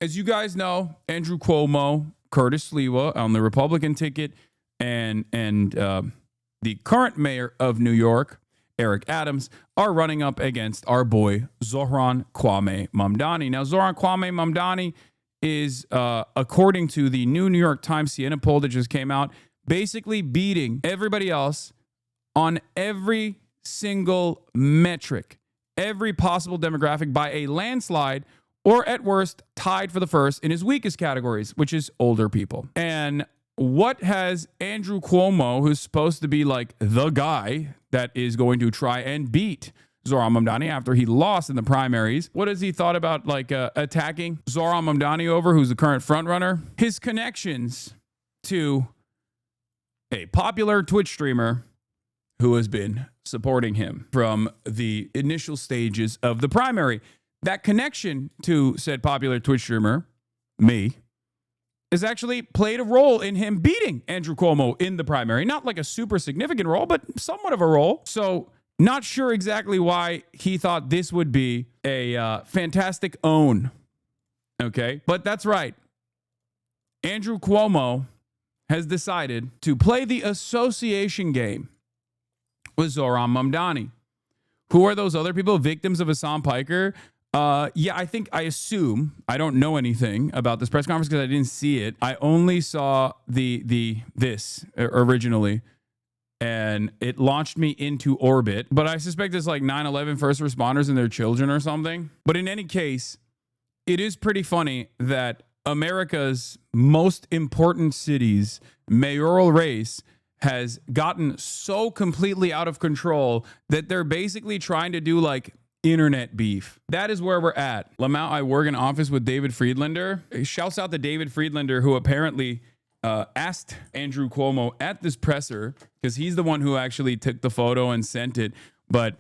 as you guys know, Andrew Cuomo, Curtis Sliwa on the Republican ticket, and the current mayor of New York, Eric Adams, are running up against our boy Zohran Kwame Mamdani. Now, Zohran Kwame Mamdani is, according to the new New York Times Siena poll that just came out, basically beating everybody else on every single metric, every possible demographic by a landslide, or at worst, tied for the first in his weakest categories, which is older people. And what has Andrew Cuomo, who's supposed to be like the guy that is going to try and beat Zohran Mamdani after he lost in the primaries, what has he thought about like attacking Zohran Mamdani over, who's the current frontrunner? His connections to a popular Twitch streamer who has been supporting him from the initial stages of the primary. That connection to said popular Twitch streamer, me, has actually played a role in him beating Andrew Cuomo in the primary. Not like a super significant role, but somewhat of a role. So not sure exactly why he thought this would be a fantastic own. Okay, but that's right. Andrew Cuomo has decided to play the association game with Zohran Mamdani. Who are those other people? Victims of Hasan Piker? Yeah, I assume, I don't know anything about this press conference because I didn't see it. I only saw this originally, and it launched me into orbit. But I suspect it's like 9/11 first responders and their children or something. But in any case, it is pretty funny that America's most important city's mayoral race has gotten so completely out of control that they're basically trying to do like internet beef. That is where we're at. Lamont, I work in office with David Friedlander. Shouts out to David Friedlander, who apparently asked Andrew Cuomo at this presser, because he's the one who actually took the photo and sent it. But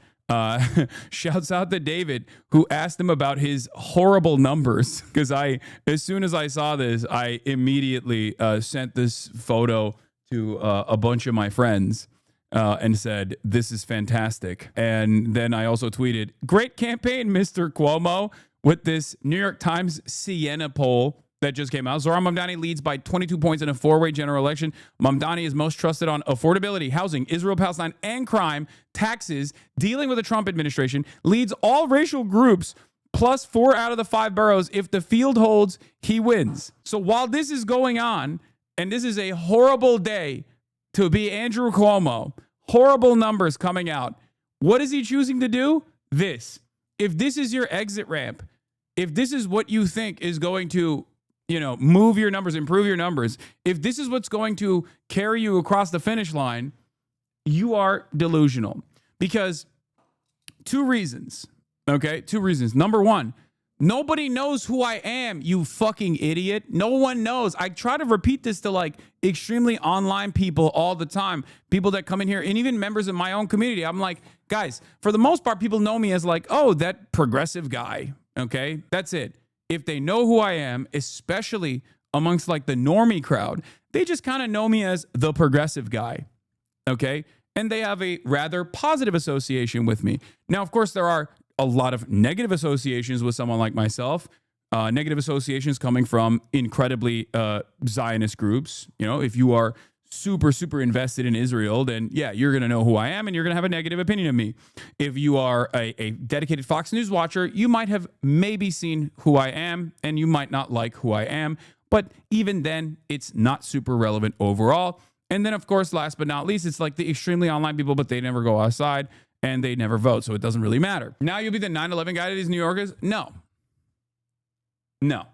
shouts out to David, who asked him about his horrible numbers. Because as soon as I saw this, I immediately sent this photo to a bunch of my friends and said, this is fantastic. And then I also tweeted, great campaign, Mr. Cuomo, with this New York Times Siena poll that just came out. Zohran Mamdani leads by 22 points in a four-way general election. Mamdani is most trusted on affordability, housing, Israel-Palestine, and crime, taxes, dealing with the Trump administration, leads all racial groups, plus 4 out of the 5 boroughs. If the field holds, he wins. So while this is going on, and this is a horrible day to be Andrew Cuomo, horrible numbers coming out, what is he choosing to do? This. If this is your exit ramp, if this is what you think is going to, move your numbers, improve your numbers, if this is what's going to carry you across the finish line, you are delusional. Because 2 reasons, okay? 2 reasons. Number 1, nobody knows who I am, you fucking idiot. No one knows. I try to repeat this to like extremely online people all the time, people that come in here, and even members of my own community. I'm like, guys, for the most part, people know me as like, oh, that progressive guy. Okay, that's it. If they know who I am, especially amongst like the normie crowd, they just kind of know me as the progressive guy. Okay, and they have a rather positive association with me. Now, of course, there are a lot of negative associations with someone like myself, negative associations coming from incredibly Zionist groups. If you are super, super invested in Israel, then yeah, you're going to know who I am and you're going to have a negative opinion of me. If you are a dedicated Fox News watcher, you might have maybe seen who I am and you might not like who I am. But even then, it's not super relevant overall. And then, of course, last but not least, it's like the extremely online people, but they never go outside. And they never vote, so it doesn't really matter. Now you'll be the 9/11 guy to these New Yorkers? No.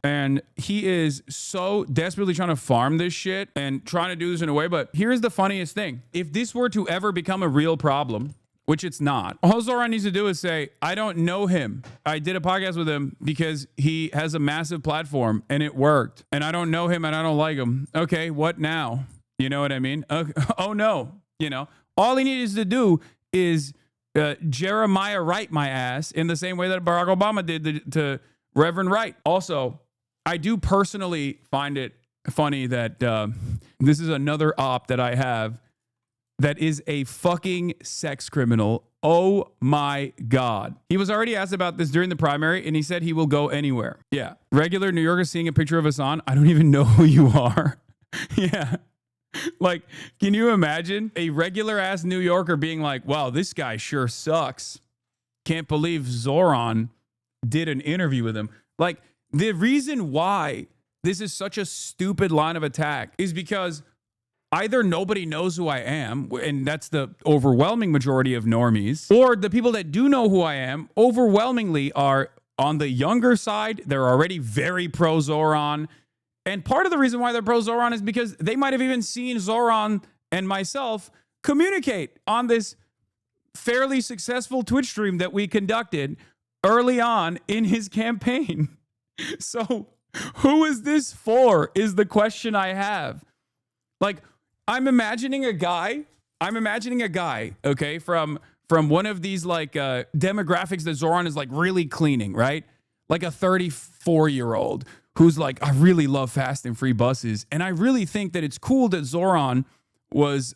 And he is so desperately trying to farm this shit and trying to do this in a way. But here's the funniest thing. If this were to ever become a real problem, which it's not, all Zohran needs to do is say, I don't know him. I did a podcast with him because he has a massive platform and it worked. And I don't know him and I don't like him. Okay, what now? You know what I mean? Oh no. All he needs to do is Jeremiah Wright my ass in the same way that Barack Obama did to Reverend Wright. Also, I do personally find it funny that this is another op that I have that is a fucking sex criminal Oh my God. He was already asked about this during the primary, and he said he will go anywhere. Yeah. Regular New Yorkers seeing a picture of Hasan. I don't even know who you are. Yeah. Like, can you imagine a regular ass New Yorker being like, wow, this guy sure sucks. Can't believe Zoran did an interview with him. Like, the reason why this is such a stupid line of attack is because either nobody knows who I am, and that's the overwhelming majority of normies, or the people that do know who I am overwhelmingly are on the younger side. They're already very pro Zoran. And part of the reason why they're pro Zoran is because they might have even seen Zoran and myself communicate on this fairly successful Twitch stream that we conducted early on in his campaign. So who is this for is the question I have. Like, I'm imagining a guy, okay, from one of these like demographics that Zoran is like really cleaning, right? Like a 34-year-old who's like, I really love fast and free buses. And I really think that it's cool that Zoran was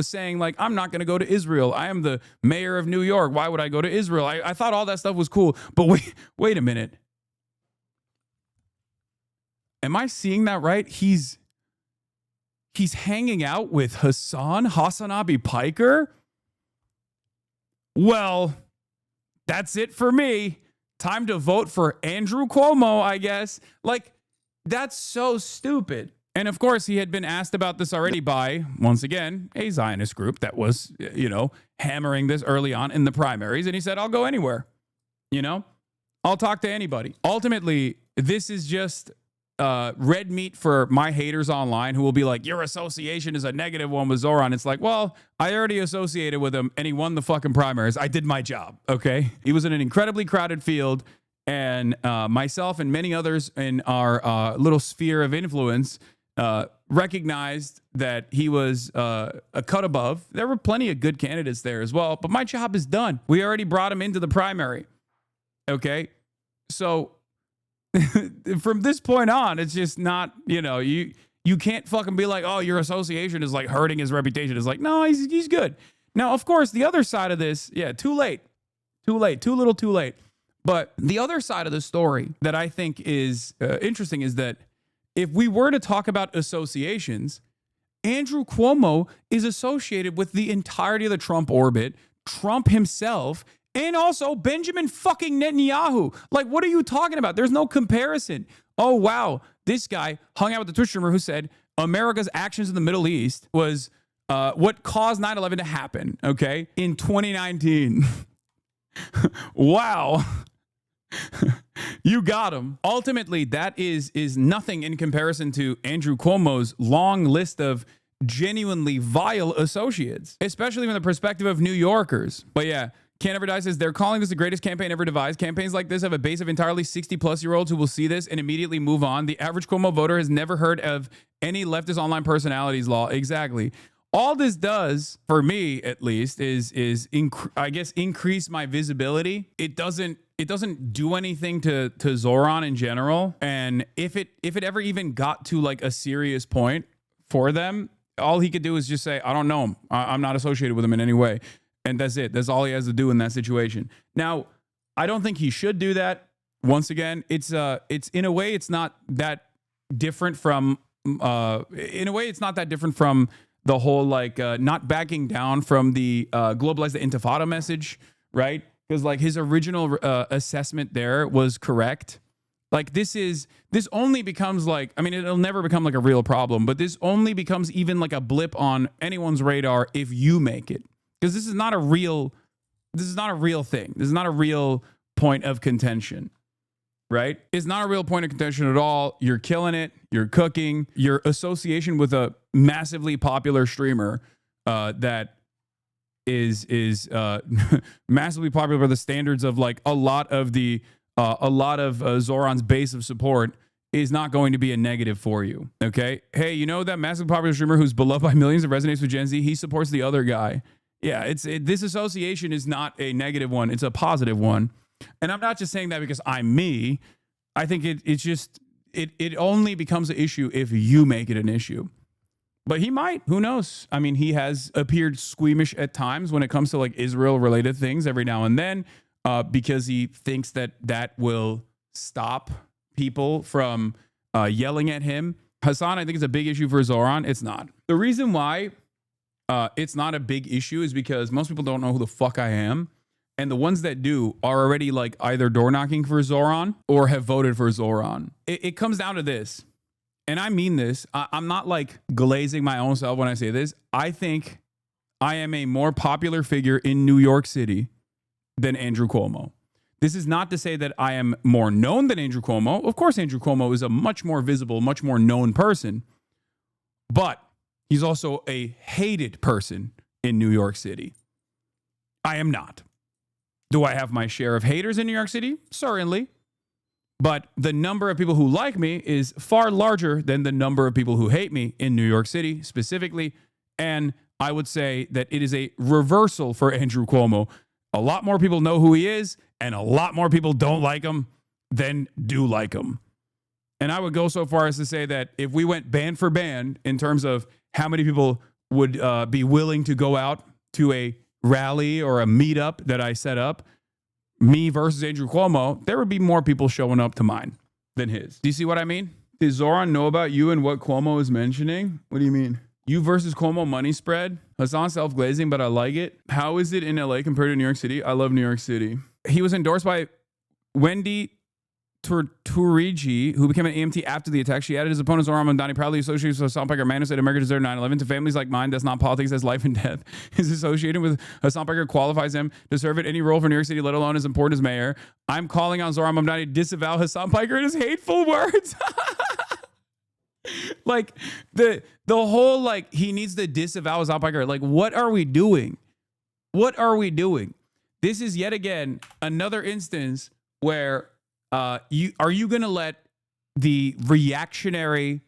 saying like, I'm not going to go to Israel. I am the mayor of New York. Why would I go to Israel? I thought all that stuff was cool. But wait a minute. Am I seeing that right? He's hanging out with HasanAbi Piker? Well, that's it for me. Time to vote for Andrew Cuomo, I guess. Like, that's so stupid. And of course, he had been asked about this already by, once again, a Zionist group that was, hammering this early on in the primaries. And he said, I'll go anywhere. I'll talk to anybody. Ultimately, this is just red meat for my haters online who will be like, your association is a negative one with Zoran. It's like, well, I already associated with him and he won the fucking primaries. I did my job, okay? He was in an incredibly crowded field, and myself and many others in our little sphere of influence recognized that he was a cut above. There were plenty of good candidates there as well, but my job is done. We already brought him into the primary, okay? So from this point on, it's just not, you can't fucking be like, oh, your association is like hurting his reputation. It's like, no, he's good. Now, of course, the other side of this, too late, too little too late. But the other side of the story that I think is interesting is that if we were to talk about associations, Andrew Cuomo is associated with the entirety of the Trump orbit, Trump himself, and also Benjamin fucking Netanyahu. Like, what are you talking about? There's no comparison. Oh, wow. This guy hung out with the Twitch streamer who said America's actions in the Middle East was what caused 9/11 to happen, okay, in 2019. Wow. You got him. Ultimately, that is nothing in comparison to Andrew Cuomo's long list of genuinely vile associates, especially from the perspective of New Yorkers. But yeah, Can't Ever Die says, they're calling this the greatest campaign ever devised. Campaigns like this have a base of entirely 60-plus-year-olds who will see this and immediately move on. The average Cuomo voter has never heard of any leftist online personalities law. Exactly. All this does, for me at least, is increase my visibility. It doesn't do anything to Zoran in general. And if it ever even got to like a serious point for them, all he could do is just say, I don't know him. I'm not associated with him in any way. And that's it. That's all he has to do in that situation. Now, I don't think he should do that. Once again, it's in a way, it's not that different from the whole like not backing down from the globalize the intifada message, right? Because like his original assessment there was correct. Like this only becomes like, I mean, it'll never become like a real problem, but this only becomes even like a blip on anyone's radar if you make it. Because this is not a real thing. This is not a real point of contention, right? It's not a real point of contention at all. You're killing it. You're cooking. Your association with a massively popular streamer that is massively popular by the standards of like a lot of Zoran's base of support is not going to be a negative for you. Okay. Hey, you know that massively popular streamer who's beloved by millions and resonates with Gen Z? He supports the other guy. Yeah, this association is not a negative one. It's a positive one. And I'm not just saying that because I'm me. I think it only becomes an issue if you make it an issue. But he might. Who knows? I mean, he has appeared squeamish at times when it comes to like Israel related things every now and then, because he thinks that will stop people from yelling at him. Hasan, I think, is a big issue for Zoran. It's not. The reason why it's not a big issue is because most people don't know who the fuck I am. And the ones that do are already like either door knocking for Zoran or have voted for Zoran. It comes down to this. And I mean this. I'm not like glazing my own self when I say this. I think I am a more popular figure in New York City than Andrew Cuomo. This is not to say that I am more known than Andrew Cuomo. Of course, Andrew Cuomo is a much more visible, much more known person. But he's also a hated person in New York City. I am not. Do I have my share of haters in New York City? Certainly. But the number of people who like me is far larger than the number of people who hate me in New York City specifically. And I would say that it is a reversal for Andrew Cuomo. A lot more people know who he is, and a lot more people don't like him than do like him. And I would go so far as to say that if we went band for band in terms of how many people would be willing to go out to a rally or a meetup that I set up, me versus Andrew Cuomo, there would be more people showing up to mine than his. Do you see what I mean? Does Zoran know about you and what Cuomo is mentioning? What do you mean? You versus Cuomo money spread? Hasan self-glazing, but I like it. How is it in LA compared to New York City? I love New York City. He was endorsed by Wendy Turigi, who became an EMT after the attack. She added his opponent Zoran Mamdani, proudly associated with Hasan Piker, man who said America deserved 9/11. To families like mine, that's not politics, that's life and death. His association with Hasan Piker qualifies him to serve at any role for New York City, let alone as important as mayor. I'm calling on Zoran Mamdani to disavow Hasan Piker and his hateful words. Like the whole like he needs to disavow Hasan Piker. Like, what are we doing? What are we doing? This is yet again another instance where are you going to let the reactionary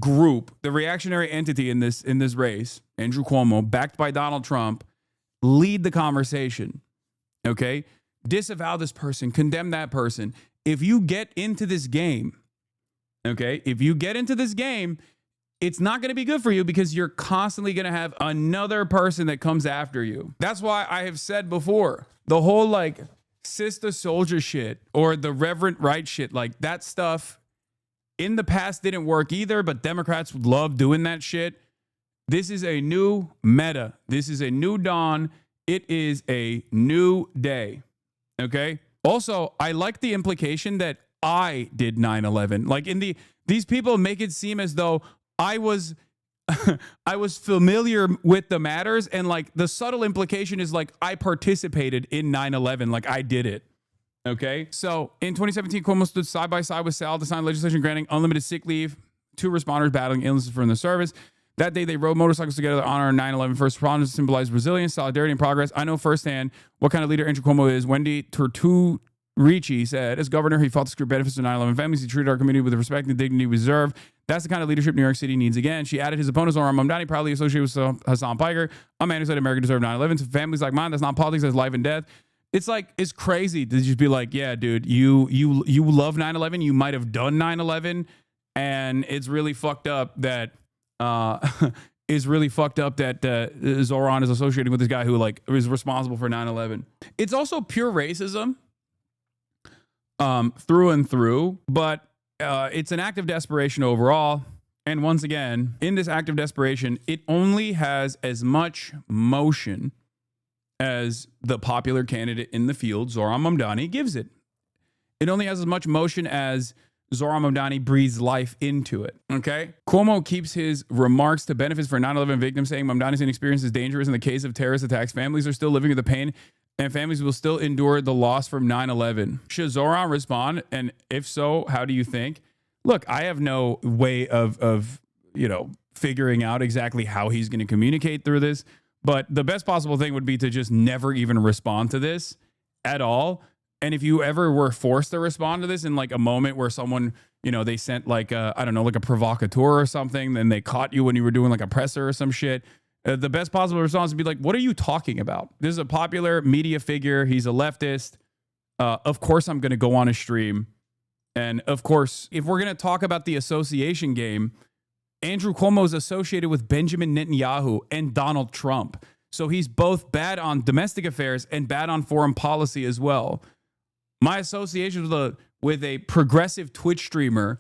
group, the reactionary entity in this race, Andrew Cuomo, backed by Donald Trump, lead the conversation? Okay? Disavow this person, condemn that person. If you get into this game, okay? If you get into this game, it's not going to be good for you because you're constantly going to have another person that comes after you. That's why I have said before, the whole like sister soldier shit or the Reverend Right shit, like that stuff in the past didn't work either, but Democrats love doing that shit. This is a new meta. This is a new dawn. It is a new day. Okay? Also, I like the implication that I did 9/11. Like these people make it seem as though I was familiar with the matters, and like the subtle implication is like I participated in 9/11, like I did it. Okay. So in 2017, Cuomo stood side by side with Sal to sign legislation granting unlimited sick leave to responders battling illnesses from the service. That day, they rode motorcycles together to honor 9/11 first responders to symbolize resilience, solidarity, and progress. I know firsthand what kind of leader Andrew Cuomo is. Wendy Turturici said, as governor, he fought to secure benefits to 9/11 families. He treated our community with the respect and dignity we deserve. That's the kind of leadership New York City needs again. She added his opponent, Zoran Mamdani, proudly associated with Hasan Piker, a man who said America deserved 9/11. To families like mine, that's not politics, that's life and death. It's like, it's crazy to just be like, yeah, dude, you love 9/11. You might have done 9/11. And it's really fucked up that, Zoran is associated with this guy who like is responsible for 9/11. It's also pure racism, through and through, but it's an act of desperation overall. And once again, in this act of desperation, it only has as much motion as the popular candidate in the field, Zoran Mamdani, gives it. It only has as much motion as Zoran Mamdani breathes life into it. Okay? Cuomo keeps his remarks to benefits for 9/11 victims, saying Mamdani's inexperience is dangerous in the case of terrorist attacks. Families are still living with the pain, and families will still endure the loss from 9/11. Should Zoran respond? And if so, how do you think? Look, I have no way of figuring out exactly how he's going to communicate through this, but the best possible thing would be to just never even respond to this at all. And if you ever were forced to respond to this in like a moment where someone, they sent like like a provocateur or something, then they caught you when you were doing like a presser or some shit, the best possible response would be like, what are you talking about? This is a popular media figure. He's a leftist. Of course, I'm going to go on a stream. And of course, if we're going to talk about the association game, Andrew Cuomo is associated with Benjamin Netanyahu and Donald Trump. So he's both bad on domestic affairs and bad on foreign policy as well. My association with a progressive Twitch streamer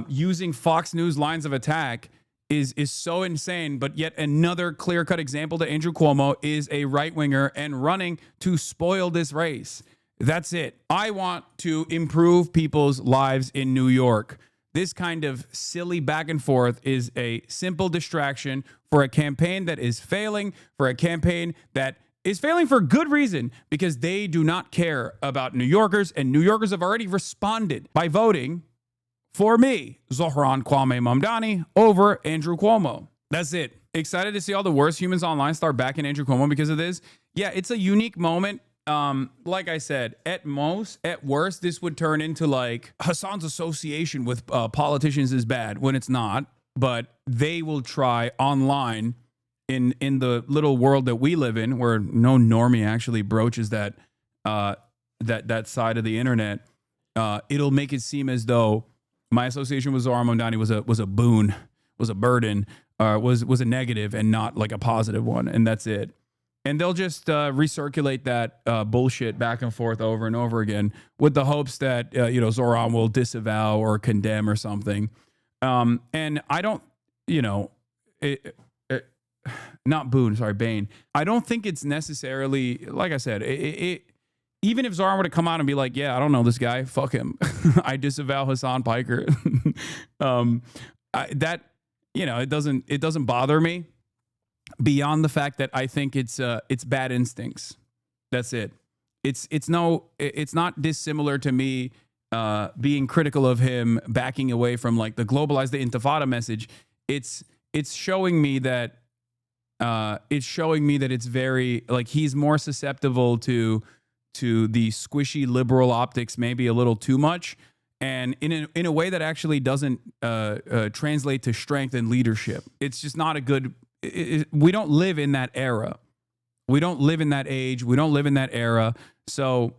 using Fox News lines of attack is so insane. But yet another clear-cut example that Andrew Cuomo is a right-winger and running to spoil this race. That's it. I want to improve people's lives in New York. This kind of silly back and forth is a simple distraction for a campaign that is failing, for a campaign that is failing for good reason, because they do not care about New Yorkers, and New Yorkers have already responded by voting for me, Zohran Kwame Mamdani, over Andrew Cuomo. That's it. Excited to see all the worst humans online start backing Andrew Cuomo because of this. Yeah, it's a unique moment. Like I said, at worst, this would turn into like Hasan's association with politicians is bad when it's not, but they will try online in the little world that we live in, where no normie actually broaches that side of the internet. It'll make it seem as though my association with Zohran Mamdani was a boon, was a burden, was a negative and not like a positive one, and that's it. And they'll just recirculate that bullshit back and forth over and over again with the hopes that, Zohran will disavow or condemn or something. And I don't, not Boone, sorry, Bane. I don't think it's necessarily, like I said, even if Zohran were to come out and be like, yeah, I don't know this guy, fuck him. I disavow Hasan Piker. It doesn't bother me. Beyond the fact that I think it's bad instincts. That's it. It's not dissimilar to me being critical of him backing away from like the globalize the intifada message. It's showing me that it's very like he's more susceptible to the squishy liberal optics, maybe a little too much, and in a way that actually doesn't translate to strength and leadership. It's just not a good. We don't live in that era. We don't live in that age. We don't live in that era. So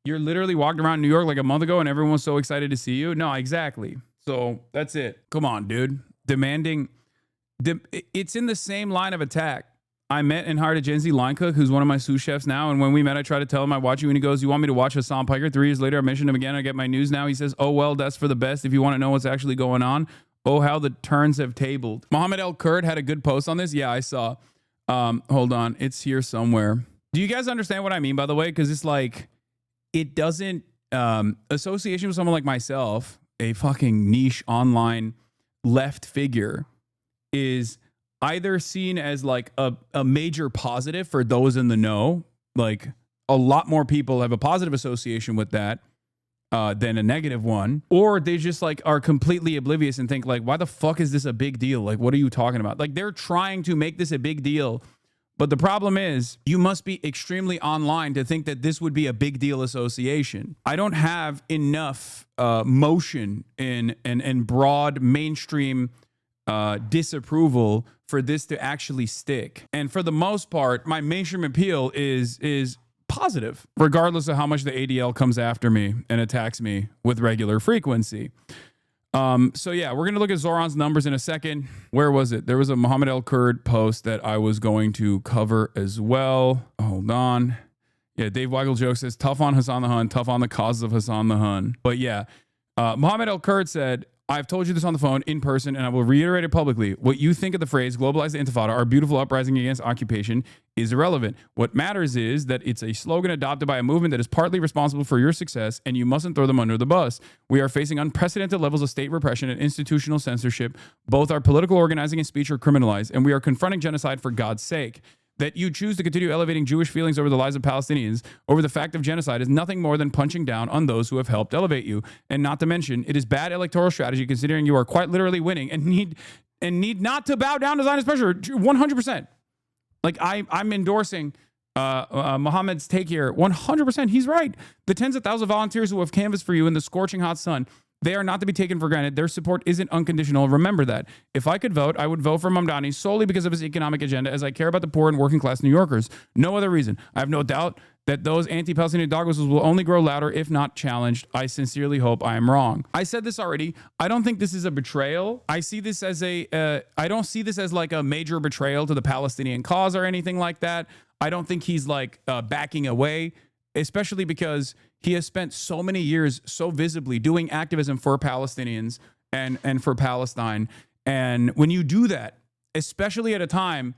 you're literally walking around New York like a month ago and everyone was so excited to see you. No, exactly. So that's it. Come on, dude. It's in the same line of attack. I met and hired a Gen Z line cook who's one of my sous chefs now. And when we met, I tried to tell him I watch you. And he goes, you want me to watch Hasan Piker? 3 years later, I mentioned him again. I get my news now. He says, oh, well, that's for the best. If you want to know what's actually going on. Oh, how the turns have tabled. Mohammed El Kurd had a good post on this. Yeah, I saw. Hold on. It's here somewhere. Do you guys understand what I mean, by the way? Because it's like, it doesn't, association with someone like myself, a fucking niche online left figure, is either seen as like a major positive for those in the know. Like a lot more people have a positive association with that. Than a negative one, or they just like are completely oblivious and think like, why the fuck is this a big deal? Like, what are you talking about? Like, they're trying to make this a big deal, but the problem is you must be extremely online to think that this would be a big deal association. I don't have enough motion and broad mainstream disapproval for this to actually stick. And for the most part, my mainstream appeal is positive, regardless of how much the ADL comes after me and attacks me with regular frequency. So yeah, we're going to look at Zohran's numbers in a second. Where was it? There was a Mohammed El Kurd post that I was going to cover as well. Hold on. Yeah, Dave Weigel joke says, tough on Hasan the Hun, tough on the causes of Hasan the Hun. But yeah, Mohammed El Kurd said, I've told you this on the phone, in person, and I will reiterate it publicly. What you think of the phrase globalize the intifada, our beautiful uprising against occupation, is irrelevant. What matters is that it's a slogan adopted by a movement that is partly responsible for your success, and you mustn't throw them under the bus. We are facing unprecedented levels of state repression and institutional censorship. Both our political organizing and speech are criminalized, and we are confronting genocide for God's sake. That you choose to continue elevating Jewish feelings over the lives of Palestinians over the fact of genocide is nothing more than punching down on those who have helped elevate you. And not to mention, it is bad electoral strategy considering you are quite literally winning and need not to bow down to Zionist pressure 100%. Like I'm endorsing Mohammed's take here 100%. He's right. The tens of thousands of volunteers who have canvassed for you in the scorching hot sun, they are not to be taken for granted. Their support isn't unconditional. Remember that. If I could vote, I would vote for Mamdani solely because of his economic agenda, as I care about the poor and working class New Yorkers. No other reason. I have no doubt that those anti-Palestinian dog whistles will only grow louder if not challenged. I sincerely hope I am wrong. I said this already. I don't think this is a betrayal. I see this as I don't see this as like a major betrayal to the Palestinian cause or anything like that. I don't think he's like backing away, especially because he has spent so many years so visibly doing activism for Palestinians and for Palestine. And when you do that, especially at a time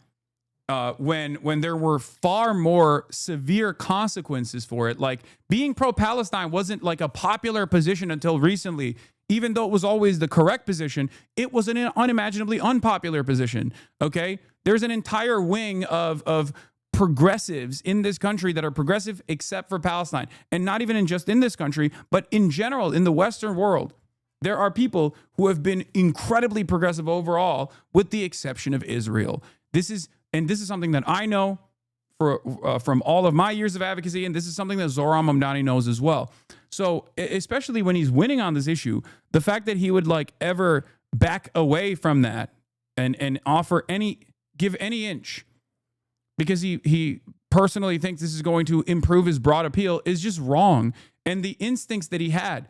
when there were far more severe consequences for it. Like being pro-Palestine wasn't like a popular position until recently. Even though it was always the correct position, it was an unimaginably unpopular position. Okay, there's an entire wing of progressives in this country that are progressive except for Palestine, and not even just in this country, but in general in the Western world. There are people who have been incredibly progressive overall, with the exception of Israel. This is something that I know from all of my years of advocacy, and this is something that Zohran Mamdani knows as well. So, especially when he's winning on this issue, the fact that he would like ever back away from that and give any inch because he personally thinks this is going to improve his broad appeal is just wrong. And the instincts that he had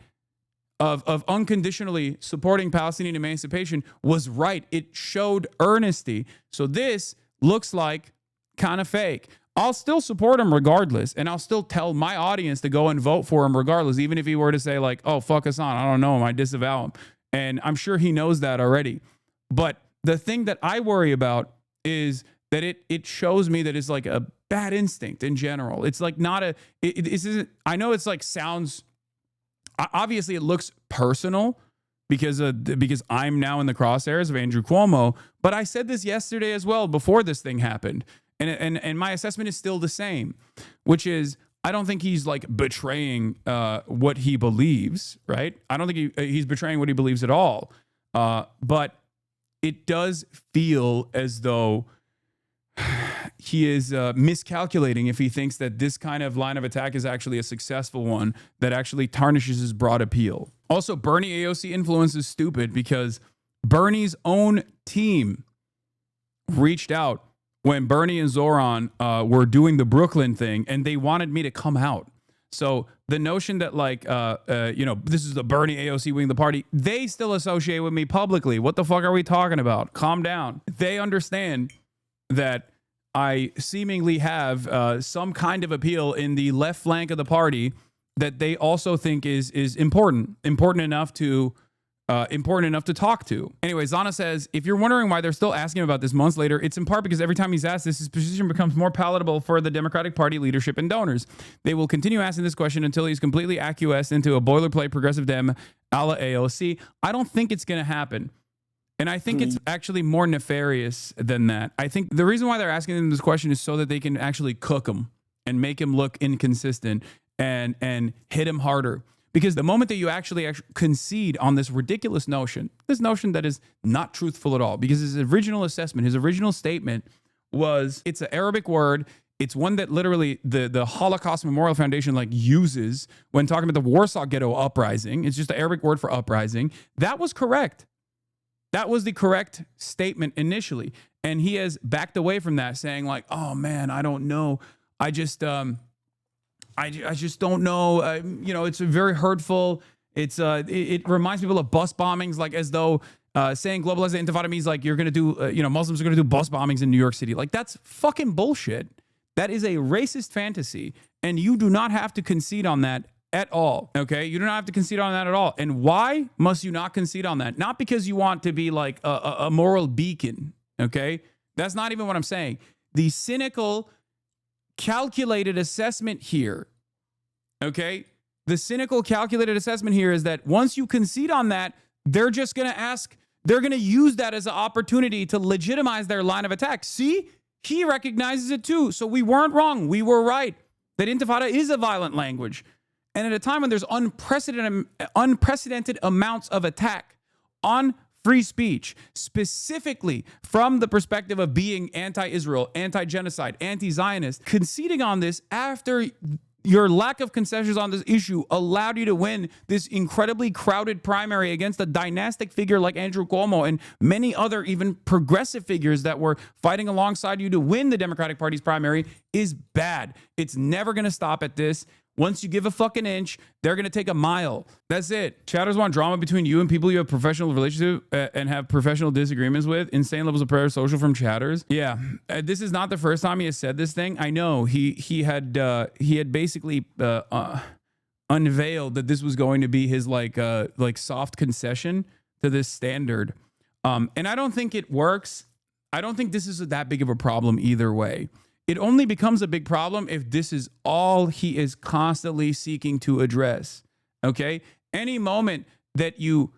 of unconditionally supporting Palestinian emancipation was right. It showed earnesty. So this looks like kind of fake. I'll still support him regardless, and I'll still tell my audience to go and vote for him regardless, even if he were to say like, oh, fuck Hasan, I don't know him, I disavow him. And I'm sure he knows that already. But the thing that I worry about is that it shows me that it's like a bad instinct in general. It's like not a, it isn't, I know it's like sounds, obviously it looks personal because I'm now in the crosshairs of Andrew Cuomo, but I said this yesterday as well before this thing happened. And my assessment is still the same, which is I don't think he's like betraying what he believes, right? I don't think he's betraying what he believes at all. But it does feel as though he is miscalculating if he thinks that this kind of line of attack is actually a successful one that actually tarnishes his broad appeal. Also, Bernie AOC influence is stupid because Bernie's own team reached out when Bernie and Zohran were doing the Brooklyn thing, and they wanted me to come out. So the notion that like, this is the Bernie AOC wing of the party, they still associate with me publicly. What the fuck are we talking about? Calm down. They understand that I seemingly have some kind of appeal in the left flank of the party that they also think is important enough to talk to. Anyway, Zana says, if you're wondering why they're still asking him about this months later, it's in part because every time he's asked this, his position becomes more palatable for the Democratic Party leadership and donors. They will continue asking this question until he's completely acquiesced into a boilerplate progressive Dem a la AOC. I don't think it's going to happen. And I think it's actually more nefarious than that. I think the reason why they're asking him this question is so that they can actually cook him and make him look inconsistent and hit him harder. Because the moment that you actually concede on this ridiculous notion, this notion that is not truthful at all, because his original assessment, his original statement was, it's an Arabic word. It's one that literally the Holocaust Memorial Foundation like uses when talking about the Warsaw Ghetto uprising. It's just the Arabic word for uprising. That was correct. That was the correct statement initially. And he has backed away from that, saying like, oh man, I don't know. I just don't know. It's very hurtful. It reminds people of bus bombings, like as though saying globalize the Intifada means like you're going to do, Muslims are going to do bus bombings in New York City. Like that's fucking bullshit. That is a racist fantasy. And you do not have to concede on that at all. Okay. You do not have to concede on that at all. And why must you not concede on that? Not because you want to be like a moral beacon. Okay. That's not even what I'm saying. The cynical, calculated assessment here. Okay. The cynical, calculated assessment here is that once you concede on that, they're just going to use that as an opportunity to legitimize their line of attack. See, he recognizes it too. So we weren't wrong. We were right. That Intifada is a violent language. And at a time when there's unprecedented amounts of attack on free speech, specifically from the perspective of being anti-Israel, anti-genocide, anti-Zionist, conceding on this after, Your lack of concessions on this issue allowed you to win this incredibly crowded primary against a dynastic figure like Andrew Cuomo and many other even progressive figures that were fighting alongside you to win the Democratic Party's primary is bad. It's never going to stop at this. Once you give a fucking inch, they're going to take a mile. That's it. Chatters want drama between you and people you have professional relationship and have professional disagreements with. Insane levels of parasocial from chatters. Yeah, this is not the first time he has said this thing. I know he had basically unveiled that this was going to be his like soft concession to this standard. And I don't think it works. I don't think this is that big of a problem either way. It only becomes a big problem if this is all he is constantly seeking to address. Okay? Any moment that you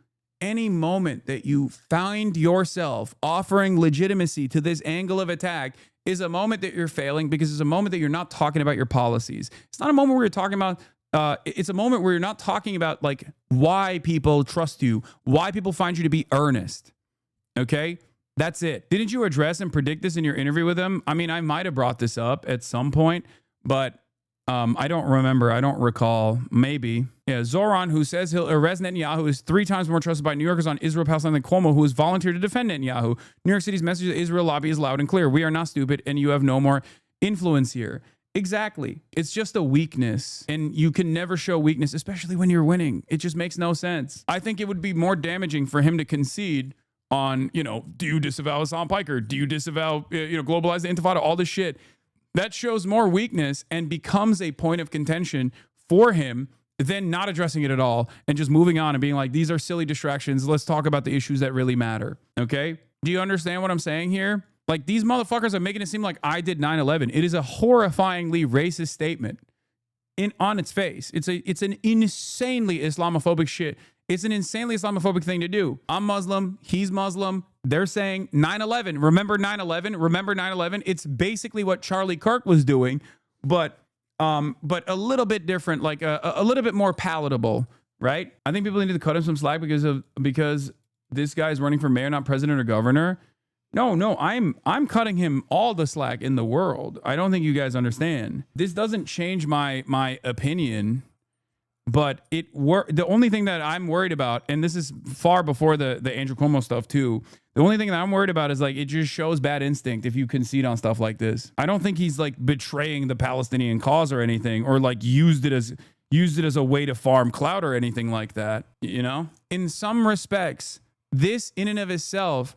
find yourself offering legitimacy to this angle of attack is a moment that you're failing, because it's a moment that you're not talking about your policies. It's not a moment where you're talking about it's a moment where you're not talking about like why people trust you, why people find you to be earnest. Okay? That's it. Didn't you address and predict this in your interview with him? I mean, I might have brought this up at some point, but I don't remember. I don't recall. Maybe. Yeah, Zoran, who says he'll arrest Netanyahu, is 3 times more trusted by New Yorkers on Israel Palestine than Cuomo, who has volunteered to defend Netanyahu. New York City's message to Israel lobby is loud and clear. We are not stupid, and you have no more influence here. Exactly. It's just a weakness, and you can never show weakness, especially when you're winning. It just makes no sense. I think it would be more damaging for him to concede on, do you disavow Hasan Piker? Do you disavow, globalize the intifada? All this shit. That shows more weakness and becomes a point of contention for him than not addressing it at all and just moving on and being like, these are silly distractions. Let's talk about the issues that really matter. Okay? Do you understand what I'm saying here? Like, these motherfuckers are making it seem like I did 9/11. It is a horrifyingly racist statement on its face. It's an insanely Islamophobic shit. It's an insanely Islamophobic thing to do. I'm Muslim. He's Muslim. They're saying 9/11. Remember 9/11? Remember 9/11? It's basically what Charlie Kirk was doing, but a little bit different, like a little bit more palatable, right? I think people need to cut him some slack because this guy's running for mayor, not president or governor. No, I'm cutting him all the slack in the world. I don't think you guys understand. This doesn't change my opinion. But the only thing that I'm worried about, and this is far before the Andrew Cuomo stuff too, the only thing that I'm worried about is like, it just shows bad instinct if you concede on stuff like this. I don't think he's like betraying the Palestinian cause or anything, or like used it as a way to farm clout or anything like that. In some respects, this in and of itself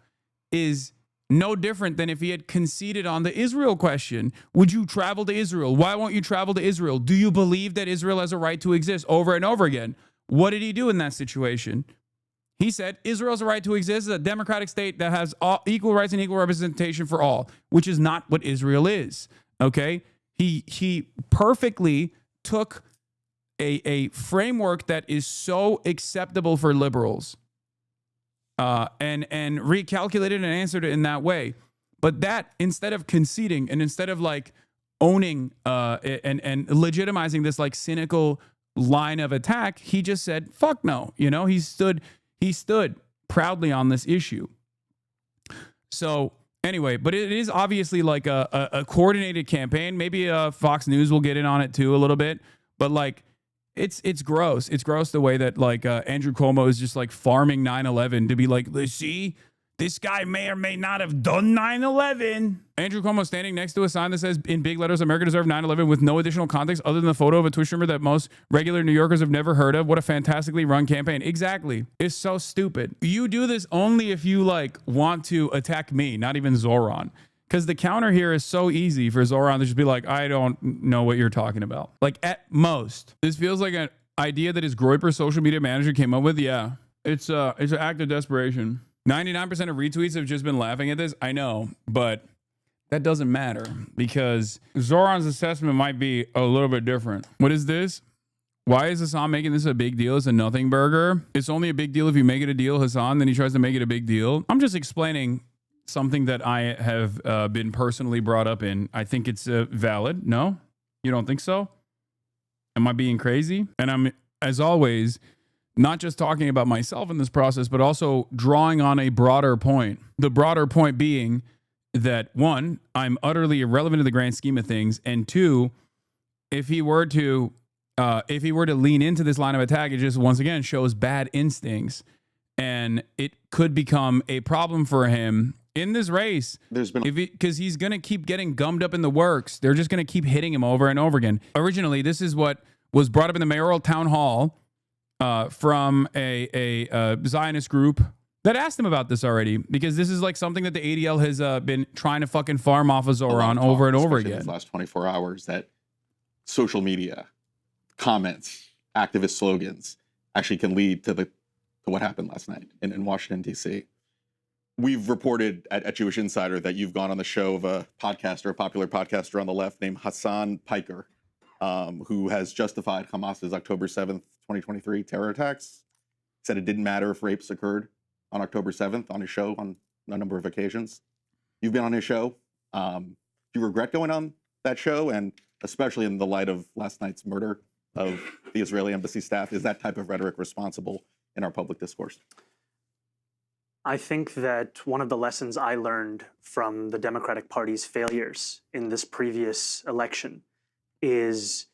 is no different than if he had conceded on the Israel question. Would you travel to Israel? Why won't you travel to Israel? Do you believe that Israel has a right to exist? Over and over again. What did he do in that situation? He said Israel has a right to exist as a democratic state that has equal rights and equal representation for all, which is not what Israel is. Okay? He perfectly took a framework that is so acceptable for liberals and recalculated and answered it in that way. But that, instead of conceding and instead of like owning and legitimizing this like cynical line of attack, he just said, fuck no. He stood proudly on this issue. So anyway, but it is obviously like a coordinated campaign. Maybe Fox News will get in on it too a little bit, but like, it's gross. It's gross the way that like Andrew Cuomo is just like farming 9/11 to be like, see, this guy may or may not have done 9/11. Andrew Cuomo standing next to a sign that says in big letters, America deserved 9/11 with no additional context other than the photo of a Twitch streamer that most regular New Yorkers have never heard of. What a fantastically run campaign. Exactly. It's so stupid. You do this only if you like want to attack me, not even Zoran. Because the counter here is so easy for Zoran to just be like, I don't know what you're talking about. Like, at most. This feels like an idea that his Groyper social media manager came up with. Yeah, it's an act of desperation. 99% of retweets have just been laughing at this. I know, but that doesn't matter because Zoran's assessment might be a little bit different. What is this? Why is Hasan making this a big deal? It's a nothing burger. It's only a big deal if you make it a deal, Hasan. Then he tries to make it a big deal. I'm just explaining something that I have been personally brought up in. I think it's valid. No? You don't think so? Am I being crazy? And I'm, as always, not just talking about myself in this process, but also drawing on a broader point. The broader point being that, one, I'm utterly irrelevant to the grand scheme of things, and two, if he were to lean into this line of attack, it just once again shows bad instincts, and it could become a problem for him in this race. Because he's going to keep getting gummed up in the works. They're just going to keep hitting him over and over again. Originally, this is what was brought up in the mayoral town hall from a Zionist group that asked him about this already, because this is like something that the ADL has been trying to fucking farm off of Zoran over and over again. In the last 24 hours, that social media comments, activist slogans actually can lead to what happened last night in Washington, D.C. We've reported at Jewish Insider that you've gone on the show of a podcaster, a popular podcaster on the left named Hasan Piker, who has justified Hamas's October 7th, 2023 terror attacks. Said it didn't matter if rapes occurred on October 7th on his show on a number of occasions. You've been on his show. Do you regret going on that show? And especially in the light of last night's murder of the Israeli embassy staff, is that type of rhetoric responsible in our public discourse? I think that one of the lessons I learned from the Democratic Party's failures in this previous election is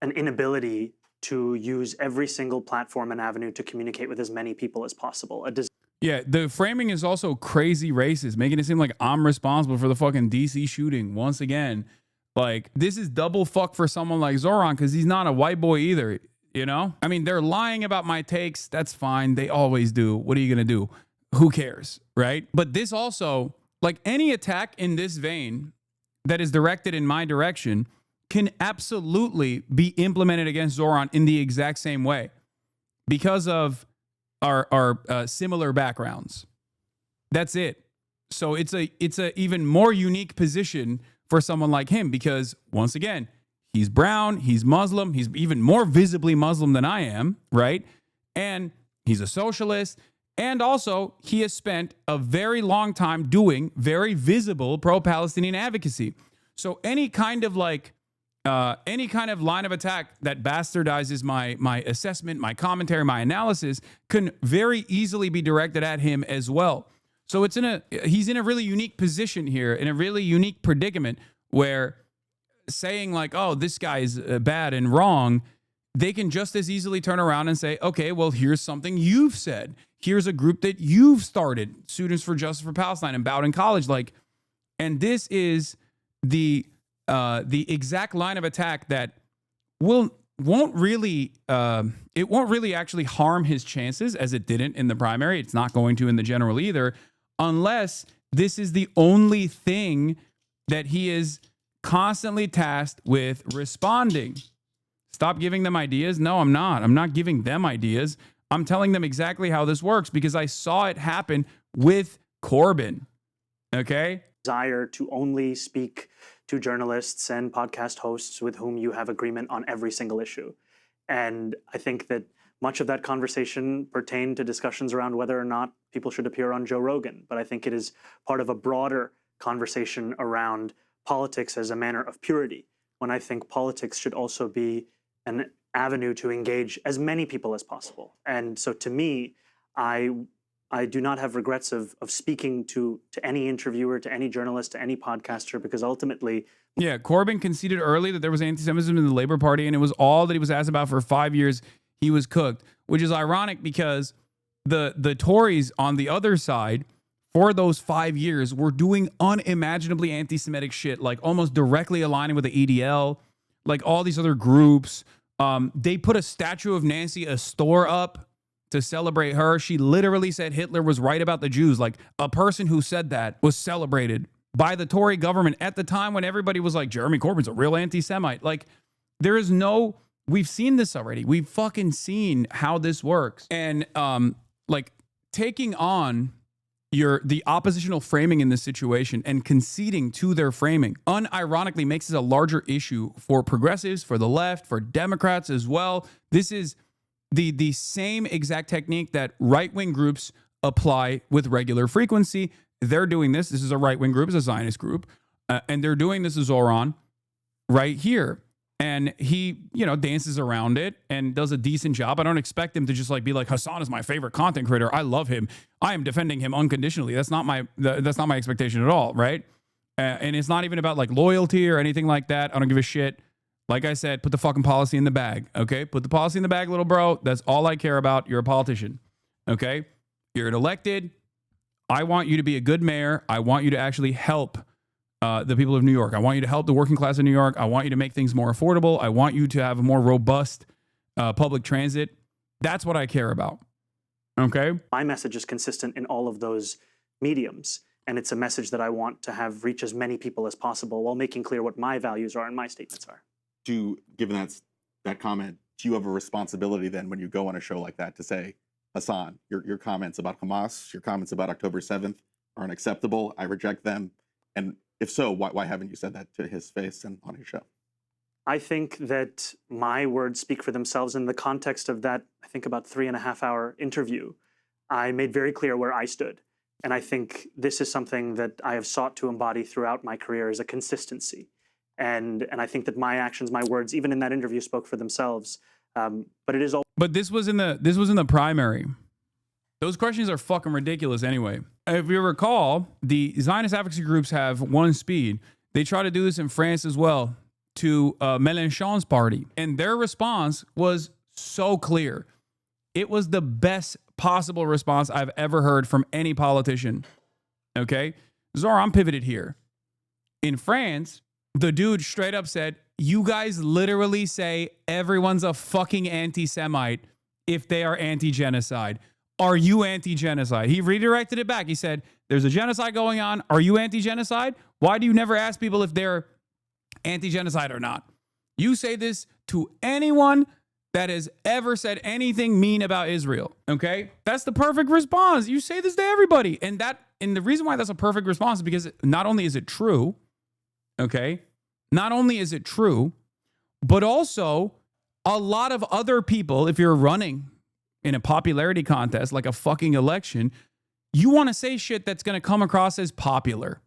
an inability to use every single platform and avenue to communicate with as many people as possible. Yeah, the framing is also crazy racist, making it seem like I'm responsible for the fucking DC shooting once again. Like, this is double fuck for someone like Zoran, because he's not a white boy either, you know? I mean, they're lying about my takes. That's fine. They always do. What are you going to do? Who cares, right? But this also, like any attack in this vein that is directed in my direction, can absolutely be implemented against Zoran in the exact same way because of our similar backgrounds. That's it. So it's a even more unique position for someone like him, because once again, he's brown, he's Muslim, he's even more visibly Muslim than I am, right? And he's a socialist. And also, he has spent a very long time doing very visible pro-Palestinian advocacy. So any kind of line of attack that bastardizes my assessment, my commentary, my analysis can very easily be directed at him as well. So he's in a really unique position here, in a really unique predicament where saying like, oh, this guy is bad and wrong, they can just as easily turn around and say, okay, well, here's something you've said. Here's a group that you've started, Students for Justice for Palestine and Bowdoin College. And this is the exact line of attack that won't really actually harm his chances, as it didn't in the primary. It's not going to in the general either, unless this is the only thing that he is constantly tasked with responding. Stop giving them ideas. No, I'm not. I'm not giving them ideas. I'm telling them exactly how this works because I saw it happen with Corbyn. Okay? Desire to only speak to journalists and podcast hosts with whom you have agreement on every single issue. And I think that much of that conversation pertained to discussions around whether or not people should appear on Joe Rogan. But I think it is part of a broader conversation around politics as a manner of purity, when I think politics should also be an avenue to engage as many people as possible. And so to me, I do not have regrets of speaking to any interviewer, to any journalist, to any podcaster, because ultimately... Yeah, Corbyn conceded early that there was anti-Semitism in the Labour Party, and it was all that he was asked about for 5 years. He was cooked, which is ironic because the Tories on the other side, for those 5 years, were doing unimaginably anti-Semitic shit, like almost directly aligning with the EDL, like all these other groups. They put a statue of Nancy Astor up to celebrate her. She literally said Hitler was right about the Jews. Like, a person who said that was celebrated by the Tory government at the time when everybody was like, Jeremy Corbyn's a real anti-Semite. Like, there is no, we've seen this already. We've fucking seen how this works. And like taking on the oppositional framing in this situation and conceding to their framing unironically makes this a larger issue for progressives, for the left, for Democrats as well. This is the same exact technique that right-wing groups apply with regular frequency. They're doing this. This is a right-wing group, it's a Zionist group, and they're doing this as Zoran right here. And he, dances around it and does a decent job. I don't expect him to just be like, Hasan is my favorite content creator. I love him. I am defending him unconditionally. That's not my expectation at all, right? And it's not even about loyalty or anything like that. I don't give a shit. Like I said, put the fucking policy in the bag, okay? Put the policy in the bag, little bro. That's all I care about. You're a politician, okay? You're elected. I want you to be a good mayor. I want you to actually help the people of New York. I want you to help the working class of New York. I want you to make things more affordable. I want you to have a more robust public transit. That's what I care about, okay? My message is consistent in all of those mediums. And it's a message that I want to have reach as many people as possible while making clear what my values are and my statements are. Given that comment, do you have a responsibility then when you go on a show like that to say, Hasan, your comments about Hamas, your comments about October 7th are unacceptable. I reject them. And if so, why haven't you said that to his face and on his show? I think that my words speak for themselves. In the context of that, I think about 3.5-hour interview, I made very clear where I stood. And I think this is something that I have sought to embody throughout my career as a consistency. And I think that my actions, my words, even in that interview, spoke for themselves. But it is all. But this was in the primary. Those questions are fucking ridiculous anyway. If you recall, the Zionist advocacy groups have one speed. They try to do this in France as well to Mélenchon's party. And their response was so clear. It was the best possible response I've ever heard from any politician. Okay? Zora, I'm pivoted here. In France, the dude straight up said, you guys literally say everyone's a fucking anti-Semite if they are anti-genocide. Are you anti-genocide? He redirected it back. He said, there's a genocide going on. Are you anti-genocide? Why do you never ask people if they're anti-genocide or not? You say this to anyone that has ever said anything mean about Israel, okay? That's the perfect response. You say this to everybody. And the reason why that's a perfect response is because not only is it true, okay? Not only is it true, but also a lot of other people, if you're running in a popularity contest, like a fucking election, you want to say shit that's going to come across as popular,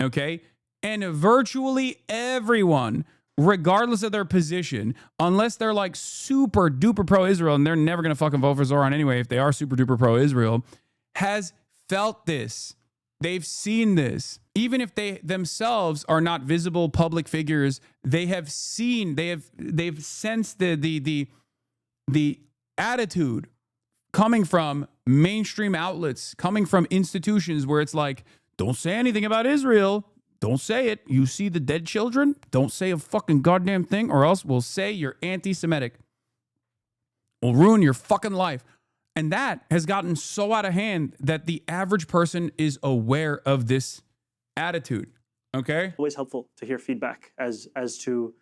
okay? And virtually everyone, regardless of their position, unless they're like super duper pro-Israel, and they're never going to fucking vote for Zoran anyway if they are super duper pro-Israel, has felt this. They've seen this. Even if they themselves are not visible public figures, they have seen, they've sensed the attitude coming from mainstream outlets, coming from institutions where it's like, don't say anything about Israel. Don't say it. You see the dead children? Don't say a fucking goddamn thing, or else we'll say you're anti-Semitic. We'll ruin your fucking life. And that has gotten so out of hand that the average person is aware of this attitude. Okay? Always helpful to hear feedback as to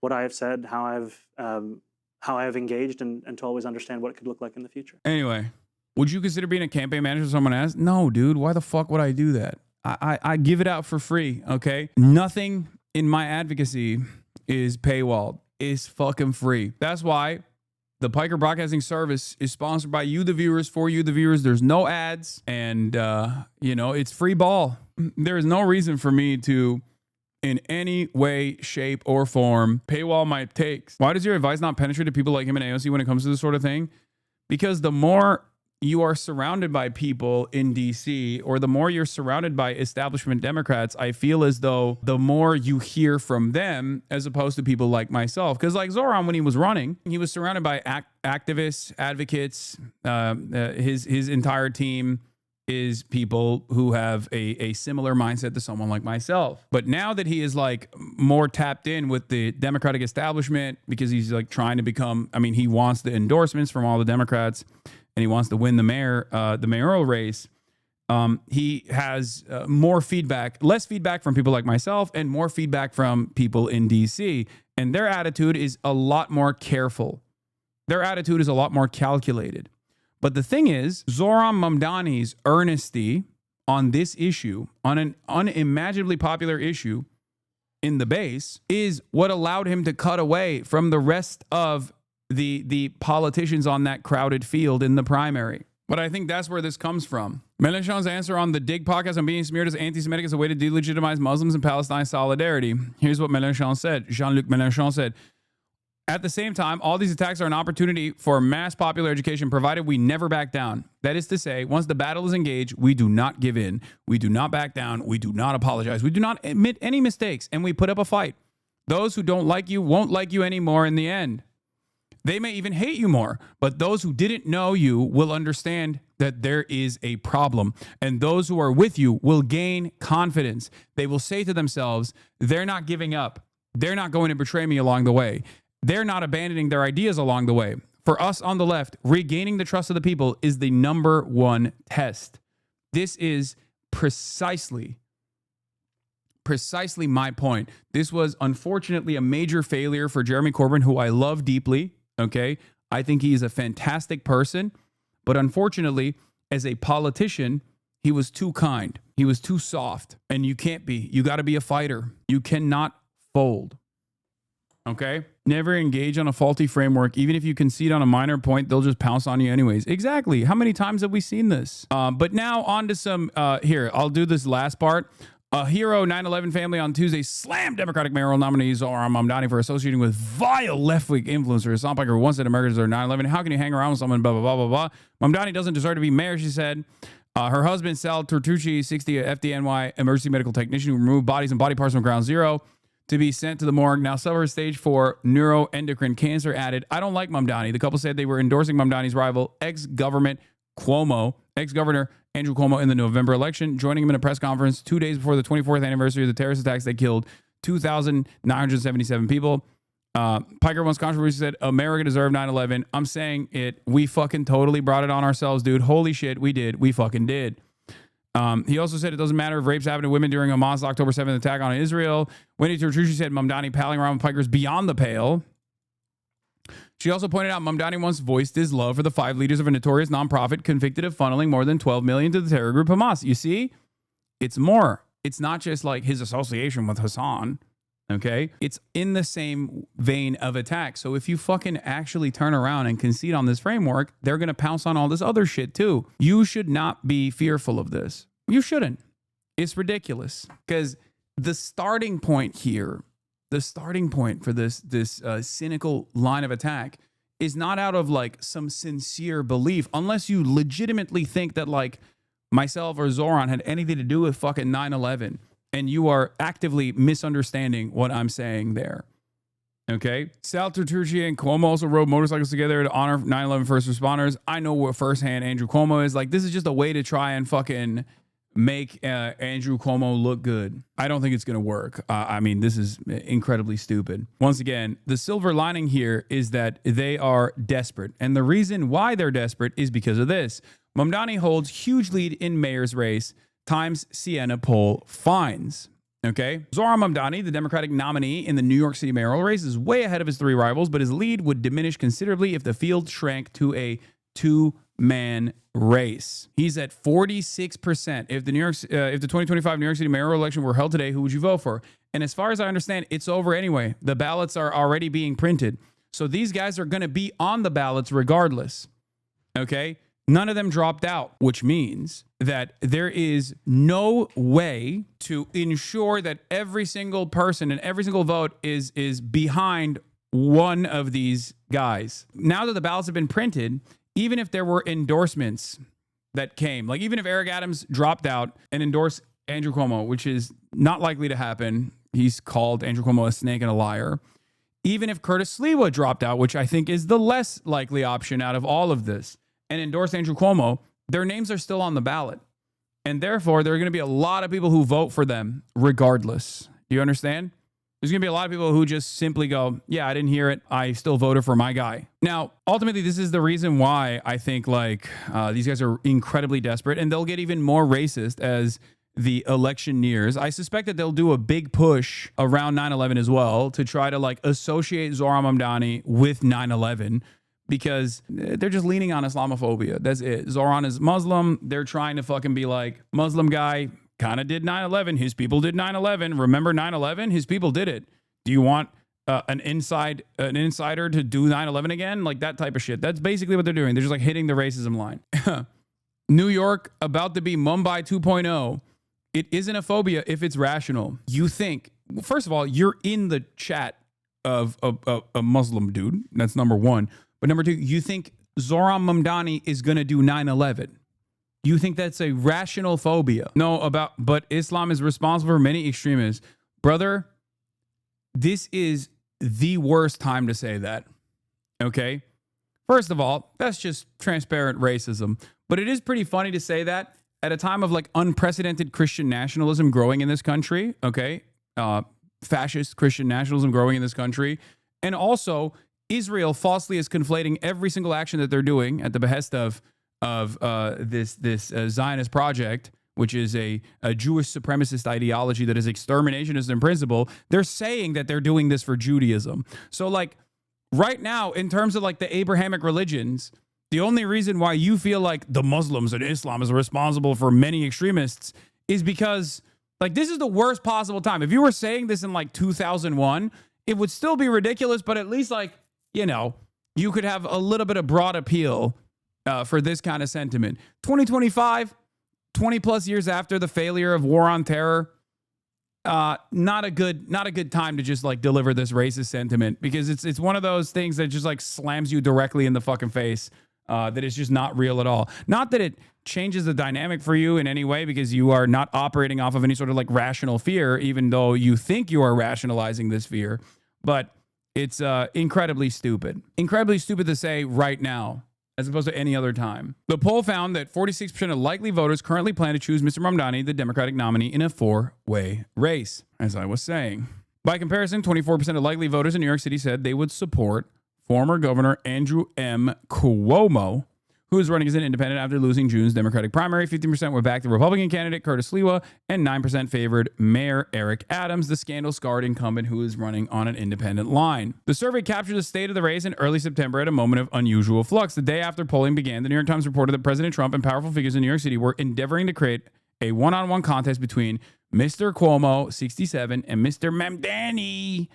what I have said, how I have engaged, and to always understand what it could look like in the future. Anyway, would you consider being a campaign manager? Someone asked. No, dude. Why the fuck would I do that? I give it out for free, okay? Nothing in my advocacy is paywalled. It's fucking free. That's why the Piker Broadcasting Service is sponsored by you, the viewers, for you, the viewers. There's no ads, and, it's free ball. There is no reason for me to, in any way, shape, or form, paywall my takes. Why does your advice not penetrate to people like him and AOC when it comes to this sort of thing? Because the more you are surrounded by people in DC, or the more you're surrounded by establishment Democrats, I feel as though the more you hear from them as opposed to people like myself. Because like Zoran, when he was running, he was surrounded by activists, advocates. His entire team is people who have a similar mindset to someone like myself. But now that he is like more tapped in with the Democratic establishment, because he's like trying to become, he wants the endorsements from all the Democrats, and he wants to win the mayoral race. He has more feedback, less feedback from people like myself, and more feedback from people in DC. And their attitude is a lot more careful. Their attitude is a lot more calculated. But the thing is, Zoran Mamdani's earnesty on this issue, on an unimaginably popular issue in the base, is what allowed him to cut away from the rest of the politicians on that crowded field in the primary. But I think that's where this comes from. Mélenchon's answer on the Dig podcast on being smeared as anti-Semitic as a way to delegitimize Muslims and Palestine solidarity. Here's what Mélenchon said. Jean-Luc Mélenchon said, at the same time, all these attacks are an opportunity for mass popular education, provided we never back down. That is to say, once the battle is engaged, we do not give in. We do not back down. We do not apologize. We do not admit any mistakes, and we put up a fight. Those who don't like you won't like you anymore in the end. They may even hate you more, but those who didn't know you will understand that there is a problem. And those who are with you will gain confidence. They will say to themselves, they're not giving up. They're not going to betray me along the way. They're not abandoning their ideas along the way. For us on the left, regaining the trust of the people is the number one test. This is precisely my point. This was unfortunately a major failure for Jeremy Corbyn, who I love deeply. Okay. I think he's a fantastic person, but unfortunately, as a politician, he was too kind. He was too soft, and you can't be. You got to be a fighter. You cannot fold. Okay. Never engage on a faulty framework. Even if you concede on a minor point, they'll just pounce on you anyways. Exactly. How many times have we seen this? But now on to some, here, I'll do this last part. A hero 9/11 family on Tuesday slammed Democratic mayoral nominee Zohran Mamdani for associating with vile left-wing influencer Hasan Piker, who once said Americans are 9/11. How can you hang around with someone, blah, blah, blah, blah, blah. Mamdani doesn't deserve to be mayor, she said. Her husband, Sal Turtucci, 60, a FDNY emergency medical technician who removed bodies and body parts from ground zero to be sent to the morgue, now suffered stage 4 neuroendocrine cancer, added, I don't like Mamdani. The couple said they were endorsing Mamdani's rival, ex-governor Andrew Cuomo in the November election, joining him in a press conference 2 days before the 24th anniversary of the terrorist attacks that killed 2,977 people. Piker once controversially said, America deserved 9/11. I'm saying it. We fucking totally brought it on ourselves, dude. Holy shit, we did. We fucking did. He also said it doesn't matter if rapes happened to women during Hamas' October 7th attack on Israel. Wendy Turtucci said Mamdani palling around with Pikers beyond the pale. She also pointed out Mamdani once voiced his love for the 5 leaders of a notorious nonprofit convicted of funneling more than $12 million to the terror group Hamas. You see, it's more. It's not just like his association with Hasan. Okay, it's in the same vein of attack. So if you fucking actually turn around and concede on this framework, they're going to pounce on all this other shit too. You should not be fearful of this. You shouldn't. It's ridiculous because the starting point here, the starting point for this cynical line of attack is not out of like some sincere belief, unless you legitimately think that like myself or Zohran had anything to do with fucking 9/11. And you are actively misunderstanding what I'm saying there. Okay? Sal Turtucci and Cuomo also rode motorcycles together to honor 9/11 first responders. I know what firsthand Andrew Cuomo is. Like, this is just a way to try and fucking make Andrew Cuomo look good. I don't think it's going to work. I mean, this is incredibly stupid. Once again, the silver lining here is that they are desperate. And the reason why they're desperate is because of this. Mamdani holds huge lead in mayor's race. Times Siena poll finds. Okay. Zohran Mamdani, the Democratic nominee in the New York City mayoral race, is way ahead of his 3 rivals, but his lead would diminish considerably if the field shrank to a 2-man race. He's at 46%. If the 2025 New York City mayoral election were held today, who would you vote for? And as far as I understand, it's over anyway. The ballots are already being printed. So these guys are going to be on the ballots regardless. Okay. None of them dropped out, which means that there is no way to ensure that every single person and every single vote is behind one of these guys. Now that the ballots have been printed, even if there were endorsements that came, like even if Eric Adams dropped out and endorsed Andrew Cuomo, which is not likely to happen, he's called Andrew Cuomo a snake and a liar. Even if Curtis Sliwa dropped out, which I think is the less likely option out of all of this, and endorse Andrew Cuomo, their names are still on the ballot. And therefore, there are going to be a lot of people who vote for them regardless. Do you understand? There's going to be a lot of people who just simply go, yeah, I didn't hear it. I still voted for my guy. Now, ultimately, this is the reason why I think like these guys are incredibly desperate, and they'll get even more racist as the election nears. I suspect that they'll do a big push around 9/11 as well to try to like associate Zohran Mamdani with 9/11. Because they're just leaning on Islamophobia. That's it. Zohran is Muslim. They're trying to fucking be like, Muslim guy kind of did 9/11. His people did 9/11. Remember 9/11? His people did it. Do you want an insider to do 9/11 again? Like that type of shit. That's basically what they're doing. They're just like hitting the racism line. New York about to be Mumbai 2.0. It isn't a phobia if it's rational. You think, first of all, you're in the chat of a Muslim dude. That's number one. But number 2, you think Zohran Mamdani is going to do 9/11. You think that's a rational phobia. No, but Islam is responsible for many extremists. Brother, this is the worst time to say that. Okay? First of all, that's just transparent racism. But it is pretty funny to say that at a time of like unprecedented Christian nationalism growing in this country, okay? Fascist Christian nationalism growing in this country. And also, Israel falsely is conflating every single action that they're doing at the behest of this Zionist project, which is a Jewish supremacist ideology that is exterminationist in principle. They're saying that they're doing this for Judaism. So like right now, in terms of like the Abrahamic religions, the only reason why you feel like the Muslims and Islam is responsible for many extremists is because like this is the worst possible time. If you were saying this in like 2001, it would still be ridiculous, but at least like, you know, you could have a little bit of broad appeal for this kind of sentiment. 2025, 20 plus years after the failure of war on terror, not a good time to just like deliver this racist sentiment, because it's one of those things that just like slams you directly in the fucking face, that is just not real at all. Not that it changes the dynamic for you in any way, because you are not operating off of any sort of like rational fear, even though you think you are rationalizing this fear, but it's incredibly stupid to say right now, as opposed to any other time. The poll found that 46% of likely voters currently plan to choose Mr. Mamdani, the Democratic nominee, in a four-way race, as I was saying. By comparison, 24% of likely voters in New York City said they would support former Governor Andrew M. Cuomo, who is running as an independent after losing June's Democratic primary. 15% were backed the Republican candidate Curtis Sliwa, and 9% favored Mayor Eric Adams, the scandal-scarred incumbent who is running on an independent line. The survey captured the state of the race in early September at a moment of unusual flux. The day after polling began, the New York Times reported that President Trump and powerful figures in New York City were endeavoring to create a one-on-one contest between Mr. Cuomo, 67, and Mr. Mamdani,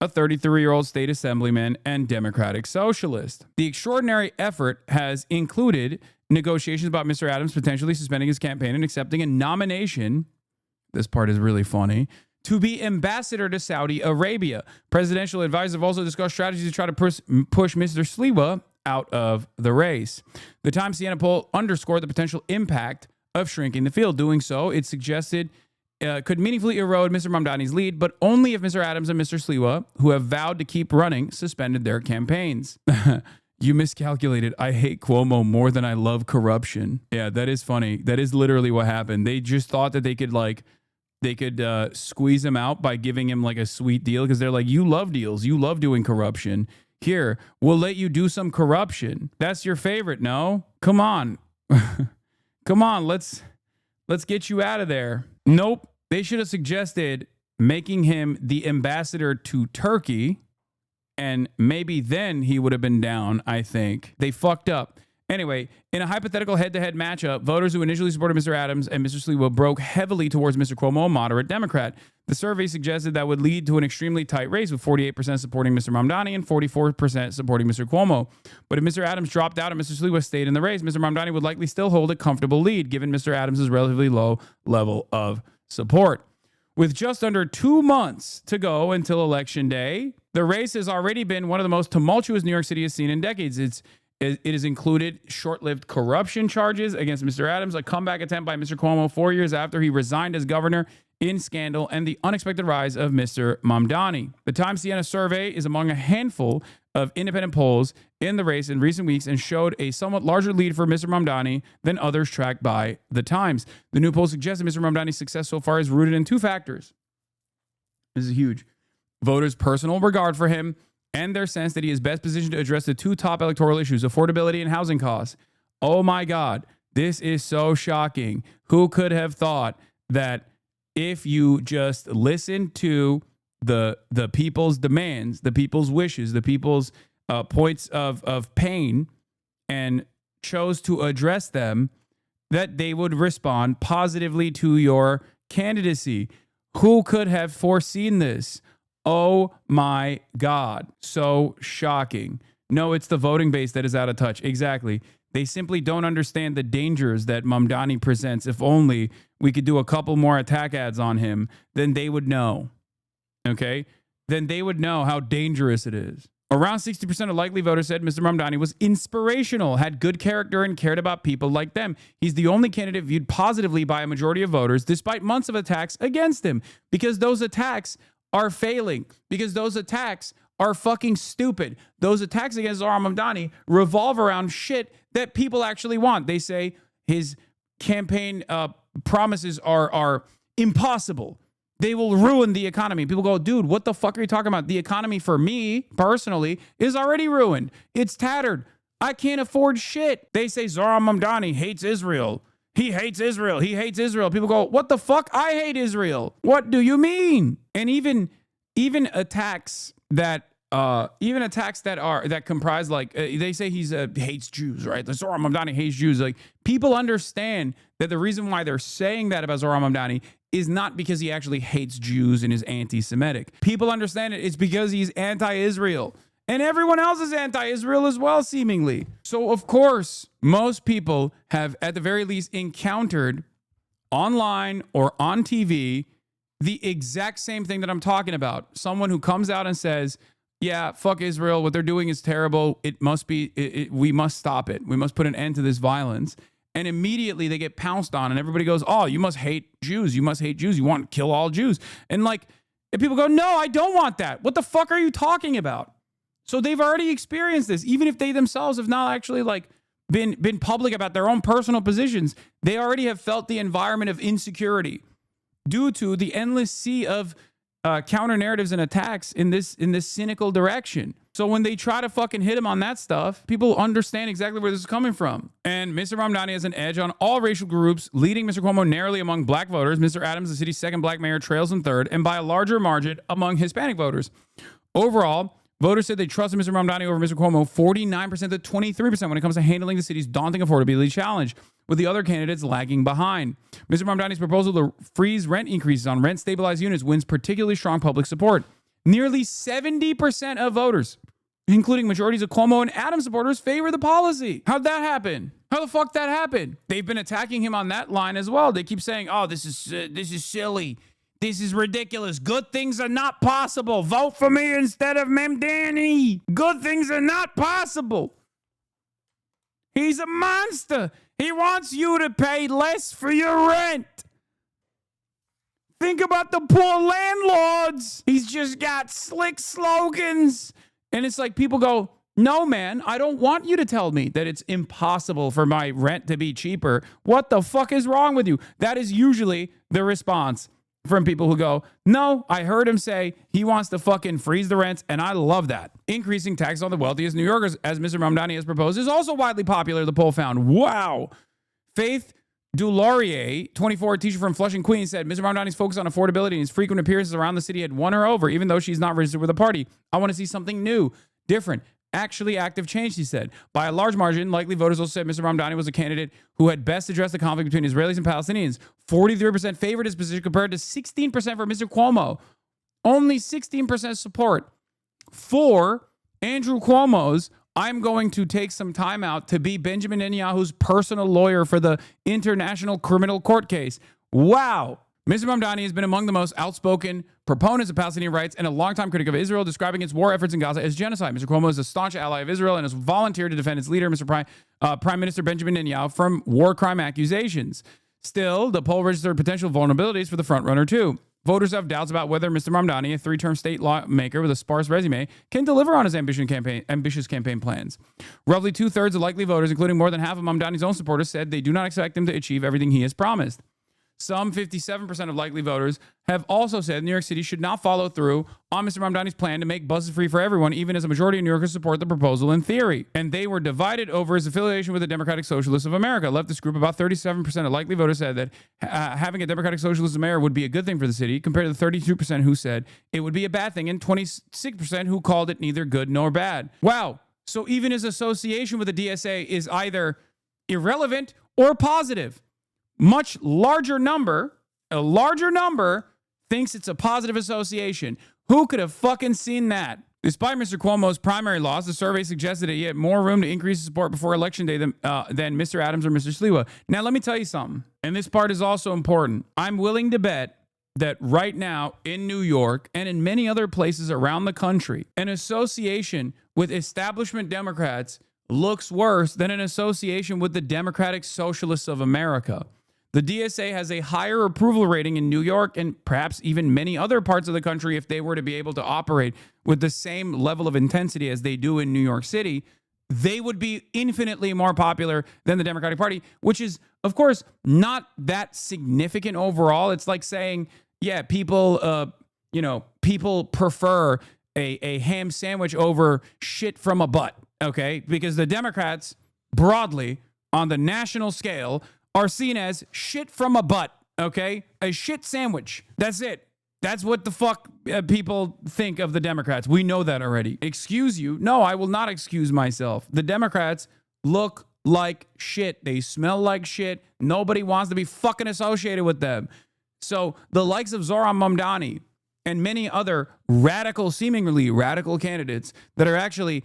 a 33-year-old state assemblyman and Democratic socialist. The extraordinary effort has included negotiations about Mr. Adams potentially suspending his campaign and accepting a nomination, this part is really funny, to be ambassador to Saudi Arabia. Presidential advisors have also discussed strategies to try to push Mr. Sliwa out of the race. The Times Siena poll underscored the potential impact of shrinking the field. Doing so, it suggested could meaningfully erode Mr. Mamdani's lead, but only if Mr. Adams and Mr. Sliwa, who have vowed to keep running, suspended their campaigns. You miscalculated. I hate Cuomo more than I love corruption. Yeah, that is funny. That is literally what happened. They just thought that they could squeeze him out by giving him like a sweet deal, because they're like, you love deals. You love doing corruption. Here, we'll let you do some corruption. That's your favorite, no? Come on. Come on, let's get you out of there. Nope. They should have suggested making him the ambassador to Turkey, and maybe then he would have been down, I think. They fucked up. Anyway, in a hypothetical head-to-head matchup, voters who initially supported Mr. Adams and Mr. Sliwa broke heavily towards Mr. Cuomo, a moderate Democrat. The survey suggested that would lead to an extremely tight race, with 48% supporting Mr. Mamdani and 44% supporting Mr. Cuomo. But if Mr. Adams dropped out and Mr. Sliwa stayed in the race, Mr. Mamdani would likely still hold a comfortable lead, given Mr. Adams' relatively low level of support. With just under 2 months to go until Election Day, the race has already been one of the most tumultuous New York City has seen in decades. It has included short-lived corruption charges against Mr. Adams, a comeback attempt by Mr. Cuomo 4 years after he resigned as governor in scandal, and the unexpected rise of Mr. Mamdani. The Times Siena survey is among a handful of independent polls in the race in recent weeks and showed a somewhat larger lead for Mr. Mamdani than others tracked by the Times. The new poll suggests that Mr. Mamdani's success so far is rooted in two factors. This is huge. Voters' personal regard for him and their sense that he is best positioned to address the two top electoral issues, affordability and housing costs. Oh my God, this is so shocking. Who could have thought that if you just listen to the people's demands, the people's wishes, the people's points of pain, and chose to address them, that they would respond positively to your candidacy? Who could have foreseen this? Oh my God. So shocking. No, it's the voting base that is out of touch. Exactly. They simply don't understand the dangers that Mamdani presents. If only we could do a couple more attack ads on him, then they would know. Okay? Then they would know how dangerous it is. Around 60% of likely voters said Mr. Mamdani was inspirational, had good character, and cared about people like them. He's the only candidate viewed positively by a majority of voters, despite months of attacks against him, because those attacks are failing because those attacks are fucking stupid. Those attacks against Zohran Mamdani revolve around shit that people actually want. They say his campaign promises are impossible. They will ruin the economy. People go, dude, what the fuck are you talking about? The economy for me, personally, is already ruined. It's tattered. I can't afford shit. They say Zohran Mamdani hates Israel. He hates Israel. He hates Israel. People go, what the fuck? I hate Israel. What do you mean? And even attacks that comprise, like, they say he's hates Jews, right? The Zohran Mamdani hates Jews. Like, people understand that the reason why they're saying that about Zohran Mamdani is not because he actually hates Jews and is anti-Semitic. People understand it. It's because he's anti-Israel. And everyone else is anti-Israel as well, seemingly. So, of course, most people have, at the very least, encountered online or on TV the exact same thing that I'm talking about. Someone who comes out and says, yeah, fuck Israel. What they're doing is terrible. It must be, we must stop it. We must put an end to this violence. And immediately they get pounced on and everybody goes, oh, you must hate Jews. You must hate Jews. You want to kill all Jews. And people go, no, I don't want that. What the fuck are you talking about? So they've already experienced this. Even if they themselves have not actually been public about their own personal positions, they already have felt the environment of insecurity due to the endless sea of counter narratives and attacks in this cynical direction. So when they try to fucking hit him on that stuff, people understand exactly where this is coming from. And Mr. Mamdani has an edge on all racial groups, leading Mr. Cuomo narrowly among black voters. Mr. Adams, the city's second black mayor, trails in third, and by a larger margin among Hispanic voters. Overall, voters said they trusted Mr. Mamdani over Mr. Cuomo 49% to 23% when it comes to handling the city's daunting affordability challenge, with the other candidates lagging behind. Mr. Mamdani's proposal to freeze rent increases on rent-stabilized units wins particularly strong public support. Nearly 70% of voters, including majorities of Cuomo and Adams supporters, favor the policy. How'd that happen? How the fuck that happened? They've been attacking him on that line as well. They keep saying, oh, this is silly. This is ridiculous. Good things are not possible. Vote for me instead of Mamdani. Good things are not possible. He's a monster. He wants you to pay less for your rent. Think about the poor landlords. He's just got slick slogans. And it's like people go, no, man, I don't want you to tell me that it's impossible for my rent to be cheaper. What the fuck is wrong with you? That is usually the response from people who go, no, I heard him say he wants to fucking freeze the rents, and I love that. Increasing taxes on the wealthiest New Yorkers, as Mr. Mamdani has proposed, is also widely popular, the poll found. Wow. Faith Dulaurier, 24, teacher from Flushing, Queens, said Mr. Mamdani's focus on affordability and his frequent appearances around the city had won her over, even though she's not registered with the party. I want to see something new, different, actually active change, he said. By a large margin, likely voters also said Mr. Mamdani was a candidate who had best addressed the conflict between Israelis and Palestinians. 43% favored his position compared to 16% for Mr. Cuomo. Only 16% support for Andrew Cuomo's I'm going to take some time out to be Benjamin Netanyahu's personal lawyer for the International Criminal Court case. Wow. Mr. Mamdani has been among the most outspoken proponents of Palestinian rights and a longtime critic of Israel, describing its war efforts in Gaza as genocide. Mr. Cuomo is a staunch ally of Israel and has volunteered to defend its leader, Prime Minister Benjamin Netanyahu, from war crime accusations. Still, the poll registered potential vulnerabilities for the frontrunner, too. Voters have doubts about whether Mr. Mamdani, a three-term state lawmaker with a sparse resume, can deliver on his ambitious campaign plans. Roughly two-thirds of likely voters, including more than half of Mamdani's own supporters, said they do not expect him to achieve everything he has promised. Some 57% of likely voters have also said New York City should not follow through on Mr. Mamdani's plan to make buses free for everyone, even as a majority of New Yorkers support the proposal in theory. And they were divided over his affiliation with the Democratic Socialists of America. Leftist group, about 37% of likely voters said that having a Democratic Socialist mayor would be a good thing for the city, compared to the 32% who said it would be a bad thing, and 26% who called it neither good nor bad. Wow. So even his association with the DSA is either irrelevant or positive. A larger number thinks it's a positive association. Who could have fucking seen that? Despite Mr. Cuomo's primary loss, the survey suggested that he had more room to increase his support before Election Day than Mr. Adams or Mr. Sliwa. Now, let me tell you something, and this part is also important. I'm willing to bet that right now in New York and in many other places around the country, an association with establishment Democrats looks worse than an association with the Democratic Socialists of America. The DSA has a higher approval rating in New York and perhaps even many other parts of the country if they were to be able to operate with the same level of intensity as they do in New York City. They would be infinitely more popular than the Democratic Party, which is, of course, not that significant overall. It's like saying, yeah, people prefer a ham sandwich over shit from a butt, okay? Because the Democrats, broadly, on the national scale, are seen as shit from a butt, okay? A shit sandwich. That's it. That's what the fuck people think of the Democrats. We know that already. Excuse you? No, I will not excuse myself. The Democrats look like shit. They smell like shit. Nobody wants to be fucking associated with them. So the likes of Zohran Mamdani and many other seemingly radical candidates that are actually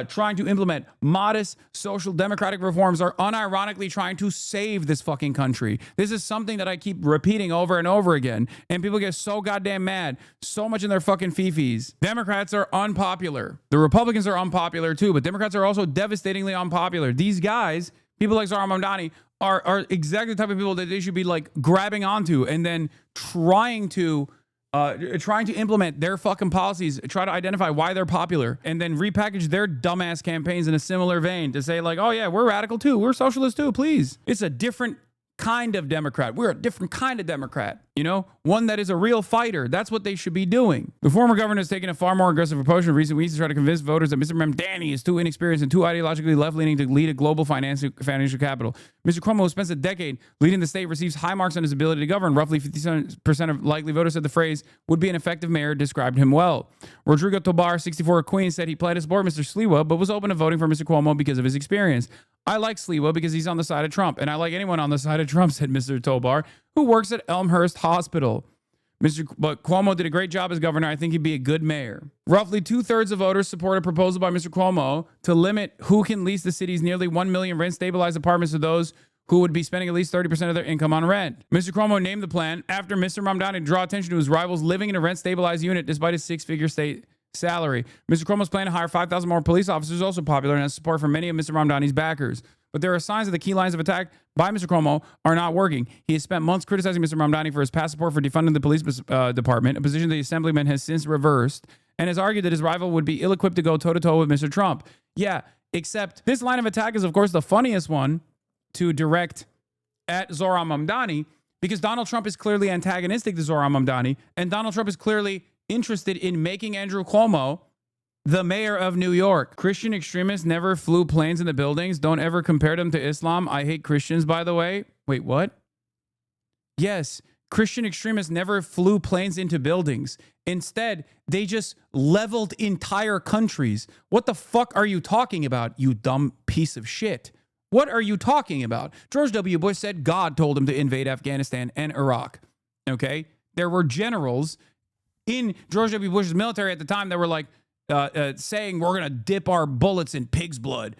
trying to implement modest social democratic reforms are unironically trying to save this fucking country. This is something that I keep repeating over and over again, and people get so goddamn mad, so much in their fucking fifis. Democrats are unpopular. The Republicans are unpopular too, but Democrats are also devastatingly unpopular. These guys, people like Zohran Mamdani, are exactly the type of people that they should be like grabbing onto and then trying to implement their fucking policies, try to identify why they're popular, and then repackage their dumbass campaigns in a similar vein to say like, oh yeah, we're radical too, we're socialist too, please. It's a different kind of Democrat. We're a different kind of Democrat, you know, one that is a real fighter. That's what they should be doing. The former governor has taken a far more aggressive approach in recent weeks to try to convince voters that Mr. Mamdani is too inexperienced and too ideologically left-leaning to lead a global financial capital. Mr. Cuomo, who spends a decade leading the state, receives high marks on his ability to govern. Roughly 57% of likely voters said the phrase would be an effective mayor described him well. Rodrigo Tobar, 64 of Queens, said he planned to support Mr. Sliwa, but was open to voting for Mr. Cuomo because of his experience. I like Sliwa because he's on the side of Trump, and I like anyone on the side of Trump, said Mr. Tobar, who works at Elmhurst Hospital. But Cuomo did a great job as governor. I think he'd be a good mayor. Roughly 2/3 of voters support a proposal by Mr. Cuomo to limit who can lease the city's nearly 1 million rent-stabilized apartments to those who would be spending at least 30% of their income on rent. Mr. Cuomo named the plan after Mr. Mamdani to draw attention to his rivals living in a rent-stabilized unit despite his six-figure state salary. Mr. Cuomo's plan to hire 5,000 more police officers is also popular and has support from many of Mr. Mamdani's backers. But there are signs that the key lines of attack by Mr. Cuomo are not working. He has spent months criticizing Mr. Mamdani for his past support for defunding the police department, a position the assemblyman has since reversed, and has argued that his rival would be ill-equipped to go toe-to-toe with Mr. Trump. Yeah, except this line of attack is, of course, the funniest one to direct at Zohran Mamdani, because Donald Trump is clearly antagonistic to Zohran Mamdani, and Donald Trump is clearly interested in making Andrew Cuomo the mayor of New York. Christian extremists never flew planes in the buildings. Don't ever compare them to Islam. I hate Christians, by the way. Wait, what? Yes, Christian extremists never flew planes into buildings. Instead, they just leveled entire countries. What the fuck are you talking about, you dumb piece of shit? What are you talking about? George W. Bush said God told him to invade Afghanistan and Iraq. Okay? There were generals in George W. Bush's military at the time that were like, saying we're going to dip our bullets in pig's blood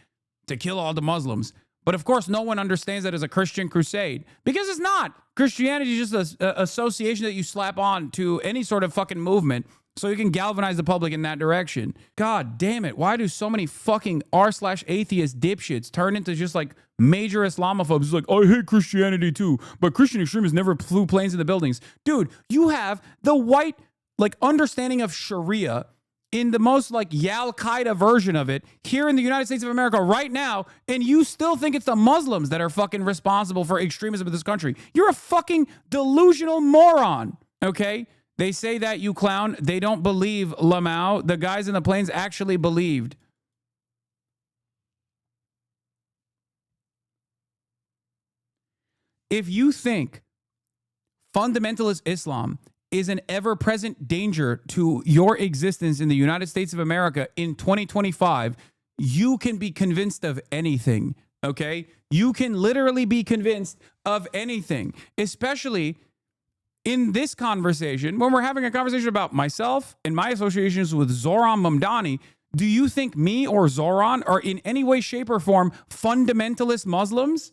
to kill all the Muslims. But of course, no one understands that as a Christian crusade, because it's not. Christianity is just an association that you slap on to any sort of fucking movement so you can galvanize the public in that direction. God damn it. Why do so many fucking r/atheist dipshits turn into just like major Islamophobes? It's like, I hate Christianity too, but Christian extremists never flew planes in the buildings. Dude, you have the white like understanding of Sharia in the most like Al-Qaeda version of it here in the United States of America right now, and you still think it's the Muslims that are fucking responsible for extremism in this country. You're a fucking delusional moron, okay? They say that, you clown. They don't believe Lamau. The guys in the planes actually believed. If you think fundamentalist Islam is an ever-present danger to your existence in the United States of America in 2025, you can be convinced of anything, okay? You can literally be convinced of anything, especially in this conversation, when we're having a conversation about myself and my associations with Zohran Mamdani. Do you think me or Zohran are in any way, shape, or form fundamentalist Muslims?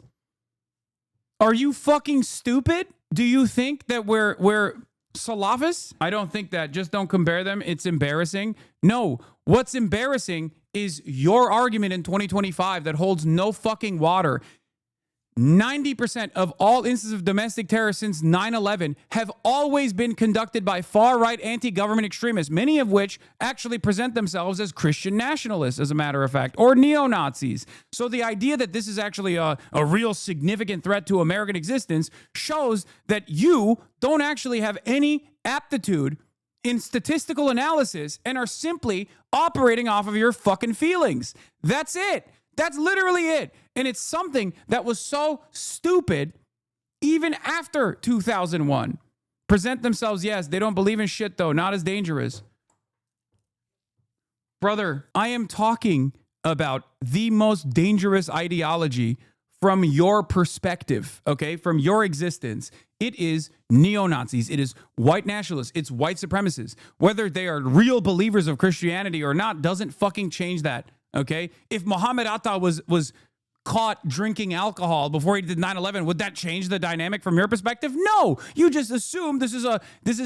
Are you fucking stupid? Do you think that we're Salafists? I don't think that. Just don't compare them. It's embarrassing. No, what's embarrassing is your argument in 2025 that holds no fucking water. 90% of all instances of domestic terror since 9/11 have always been conducted by far-right anti-government extremists, many of which actually present themselves as Christian nationalists, as a matter of fact, or neo-Nazis. So the idea that this is actually a real significant threat to American existence shows that you don't actually have any aptitude in statistical analysis and are simply operating off of your fucking feelings. That's it. That's literally it. And it's something that was so stupid even after 2001. Present themselves, yes, they don't believe in shit though, not as dangerous. Brother, I am talking about the most dangerous ideology from your perspective, okay, from your existence. It is neo-Nazis. It is white nationalists. It's white supremacists. Whether they are real believers of Christianity or not doesn't fucking change that. Okay, if Muhammad Atta was caught drinking alcohol before he did 9/11, would that change the dynamic from your perspective? No, you just assume this is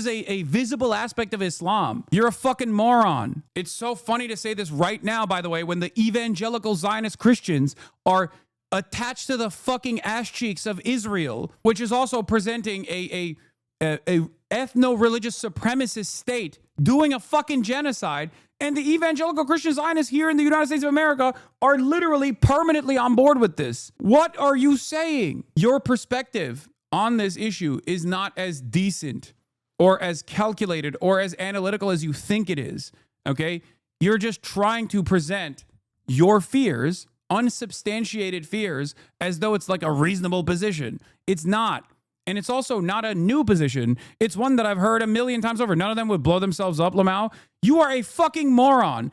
a visible aspect of Islam. You're a fucking moron. It's so funny to say this right now, by the way, when the evangelical Zionist Christians are attached to the fucking ass cheeks of Israel, which is also presenting a ethno-religious supremacist state doing a fucking genocide. And the evangelical Christian Zionists here in the United States of America are literally permanently on board with this. What are you saying? Your perspective on this issue is not as decent or as calculated or as analytical as you think it is, okay? You're just trying to present your fears, unsubstantiated fears, as though it's like a reasonable position. It's not. And it's also not a new position. It's one that I've heard a million times over. None of them would blow themselves up, Lamau. You are a fucking moron.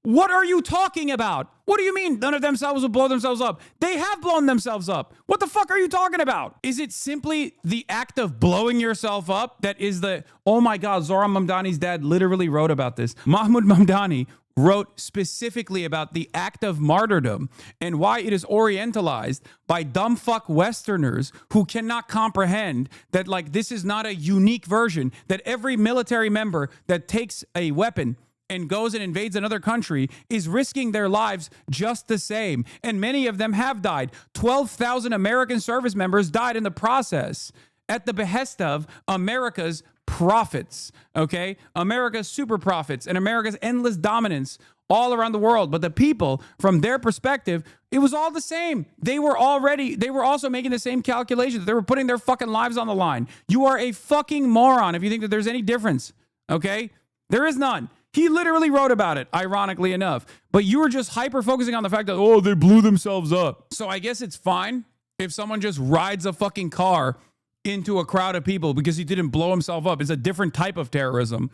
What are you talking about? What do you mean none of themselves would blow themselves up? They have blown themselves up. What the fuck are you talking about? Is it simply the act of blowing yourself up that is the, oh my God, Zohran Mamdani's dad literally wrote about this. Mahmoud Mamdani wrote specifically about the act of martyrdom and why it is orientalized by dumb fuck Westerners who cannot comprehend that, like, this is not a unique version, that every military member that takes a weapon and goes and invades another country is risking their lives just the same. And many of them have died. 12,000 American service members died in the process at the behest of America's profits, okay? America's super profits and America's endless dominance all around the world. But the people, from their perspective, it was all the same. They were also making the same calculations. They were putting their fucking lives on the line. You are a fucking moron if you think that there's any difference, okay? There is none. He literally wrote about it, ironically enough. But you were just hyper-focusing on the fact that, oh, they blew themselves up. So I guess it's fine if someone just rides a fucking car into a crowd of people because he didn't blow himself up. It's a different type of terrorism.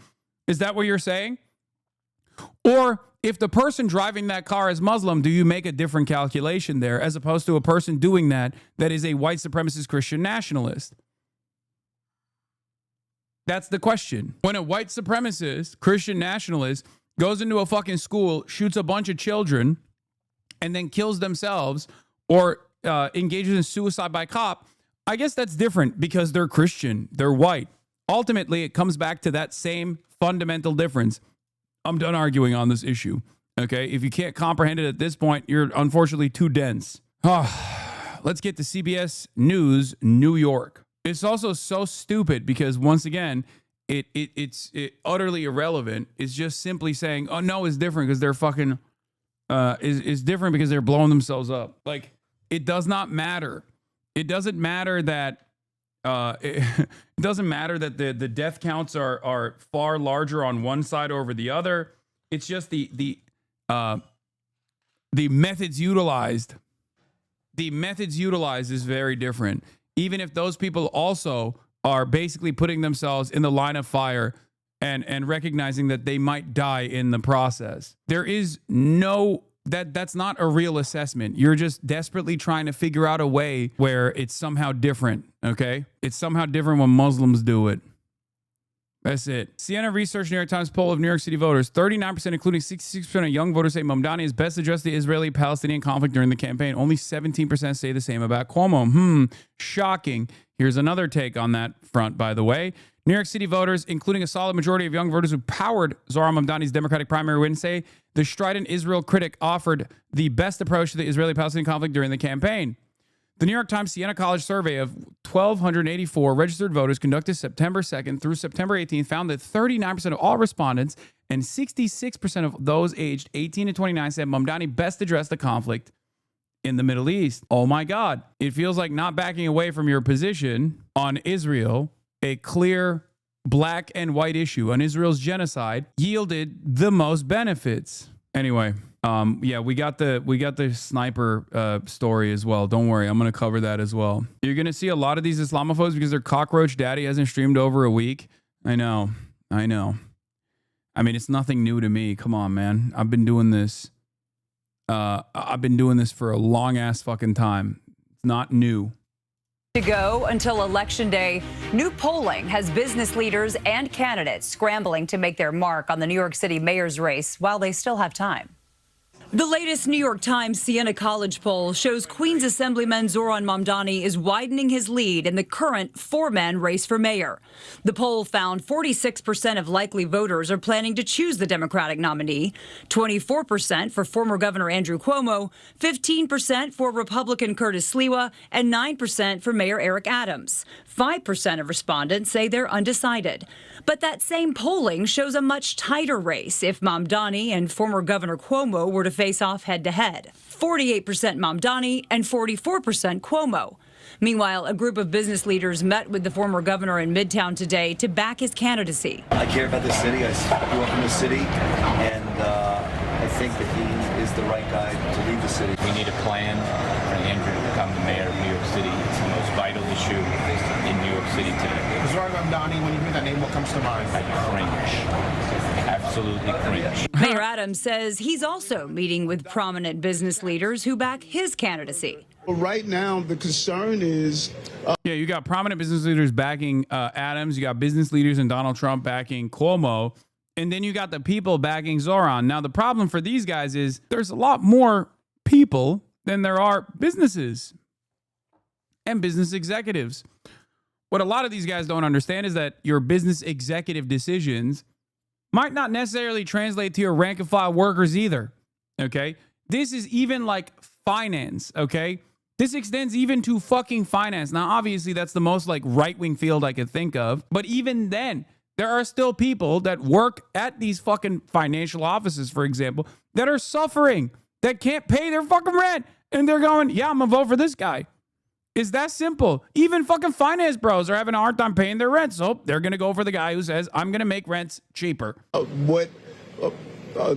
Is that what you're saying? Or if the person driving that car is Muslim, do you make a different calculation there as opposed to a person doing that is a white supremacist Christian nationalist? That's the question. When a white supremacist Christian nationalist goes into a fucking school, shoots a bunch of children, and then kills themselves or engages in suicide by cop, I guess that's different because they're Christian, they're white. Ultimately, it comes back to that same fundamental difference. I'm done arguing on this issue, okay? If you can't comprehend it at this point, you're unfortunately too dense. Let's get to CBS News, New York. It's also so stupid because, once again, it's utterly irrelevant. It's just simply saying, oh, no, it's different because they're fucking, is different because they're blowing themselves up. Like, it does not matter. It doesn't matter that it doesn't matter that the death counts are far larger on one side over the other. It's just the methods utilized. The methods utilized is very different. Even if those people also are basically putting themselves in the line of fire and recognizing that they might die in the process. There is no that's not a real assessment. You're just desperately trying to figure out a way where it's somehow different, okay? It's somehow different when Muslims do it. That's it. Siena Research New York Times poll of New York City voters. 39%, including 66% of young voters, say Mamdani has best addressed the Israeli-Palestinian conflict during the campaign. Only 17% say the same about Cuomo. Shocking. Here's another take on that front, by the way. New York City voters, including a solid majority of young voters who powered Zohran Mamdani's Democratic primary win, say the strident Israel critic offered the best approach to the Israeli-Palestinian conflict during the campaign. The New York Times Siena College survey of 1,284 registered voters conducted September 2nd through September 18th found that 39% of all respondents and 66% of those aged 18 to 29 said Mamdani best addressed the conflict in the Middle East. Oh my God. It feels like not backing away from your position on Israel, a clear black and white issue on Israel's genocide, yielded the most benefits. Anyway, yeah, we got the sniper story as well. Don't worry, I'm gonna cover that as well. You're gonna see a lot of these Islamophobes because their cockroach daddy hasn't streamed over a week. I know. I mean, it's nothing new to me. Come on, man. I've been doing this. I've been doing this for a long ass fucking time. It's not new. To go until Election Day, new polling has business leaders and candidates scrambling to make their mark on the New York City mayor's race while they still have time. The latest New York Times Siena College poll shows Queens Assemblyman Zohran Mamdani is widening his lead in the current four-man race for mayor. The poll found 46% of likely voters are planning to choose the Democratic nominee, 24% for former Governor Andrew Cuomo, 15% for Republican Curtis Sliwa, and 9% for Mayor Eric Adams. 5% of respondents say they're undecided. But that same polling shows a much tighter race if Mamdani and former Governor Cuomo were to face off head-to-head. 48% Mamdani and 44% Cuomo. Meanwhile, a group of business leaders met with the former governor in Midtown today to back his candidacy. I care about the city. I grew up in the city, and I think that he is the right guy to lead the city. We need a plan for Andrew to become the mayor of New York City. It's the most vital issue in New York City today. Zohran Mamdani, when you hear that name, what comes to mind? I cringe. Absolutely cringe. Mayor Adams says he's also meeting with prominent business leaders who back his candidacy. Well, right now, the concern is... Yeah, you got prominent business leaders backing Adams. You got business leaders and Donald Trump backing Cuomo. And then you got the people backing Zohran. Now, the problem for these guys is there's a lot more people than there are businesses and business executives. What a lot of these guys don't understand is that your business executive decisions might not necessarily translate to your rank and file workers either. Okay? This is even like finance. Okay? This extends even to fucking finance. Now, obviously, that's the most like right-wing field I could think of. But even then, there are still people that work at these fucking financial offices, for example, that are suffering, that can't pay their fucking rent. And they're going, yeah, I'm going to vote for this guy. It's that simple. Even fucking finance bros are having a hard time paying their rent. So they're going to go for the guy who says, I'm going to make rents cheaper. What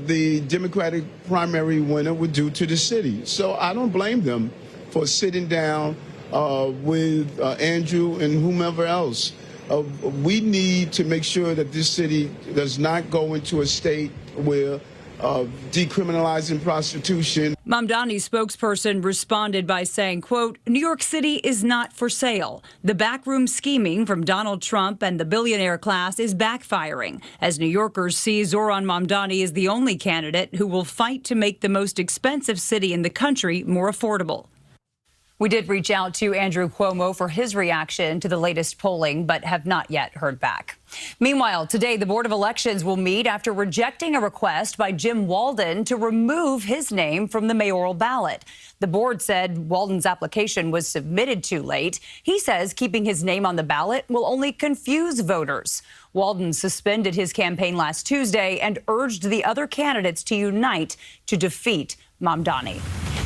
the Democratic primary winner would do to the city. So I don't blame them for sitting down with Andrew and whomever else. We need to make sure that this city does not go into a state where decriminalizing prostitution. Mamdani's spokesperson responded by saying, quote, New York City is not for sale. The backroom scheming from Donald Trump and the billionaire class is backfiring, as New Yorkers see Zohran Mamdani as the only candidate who will fight to make the most expensive city in the country more affordable. We did reach out to Andrew Cuomo for his reaction to the latest polling, but have not yet heard back. Meanwhile, today, the Board of Elections will meet after rejecting a request by Jim Walden to remove his name from the mayoral ballot. The board said Walden's application was submitted too late. He says keeping his name on the ballot will only confuse voters. Walden suspended his campaign last Tuesday and urged the other candidates to unite to defeat Mamdani.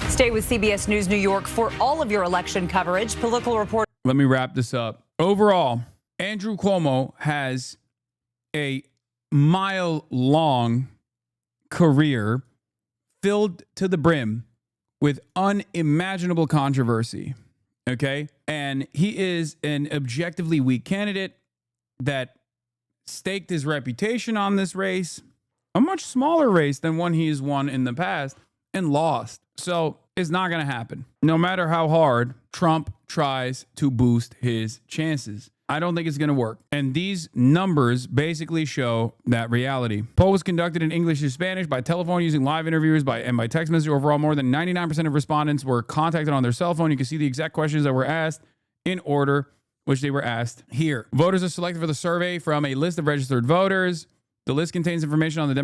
Stay with CBS News New York for all of your election coverage. Political report. Let me wrap this up. Overall, Andrew Cuomo has a mile-long career filled to the brim with unimaginable controversy. Okay? And he is an objectively weak candidate that staked his reputation on this race, a much smaller race than one he has won in the past, and lost. So it's not going to happen. No matter how hard Trump tries to boost his chances, I don't think it's going to work. And these numbers basically show that reality. Poll was conducted in English and Spanish by telephone using live interviewers and by text message. Overall, more than 99% of respondents were contacted on their cell phone. You can see the exact questions that were asked in order which they were asked here. Voters are selected for the survey from a list of registered voters. The list contains information on the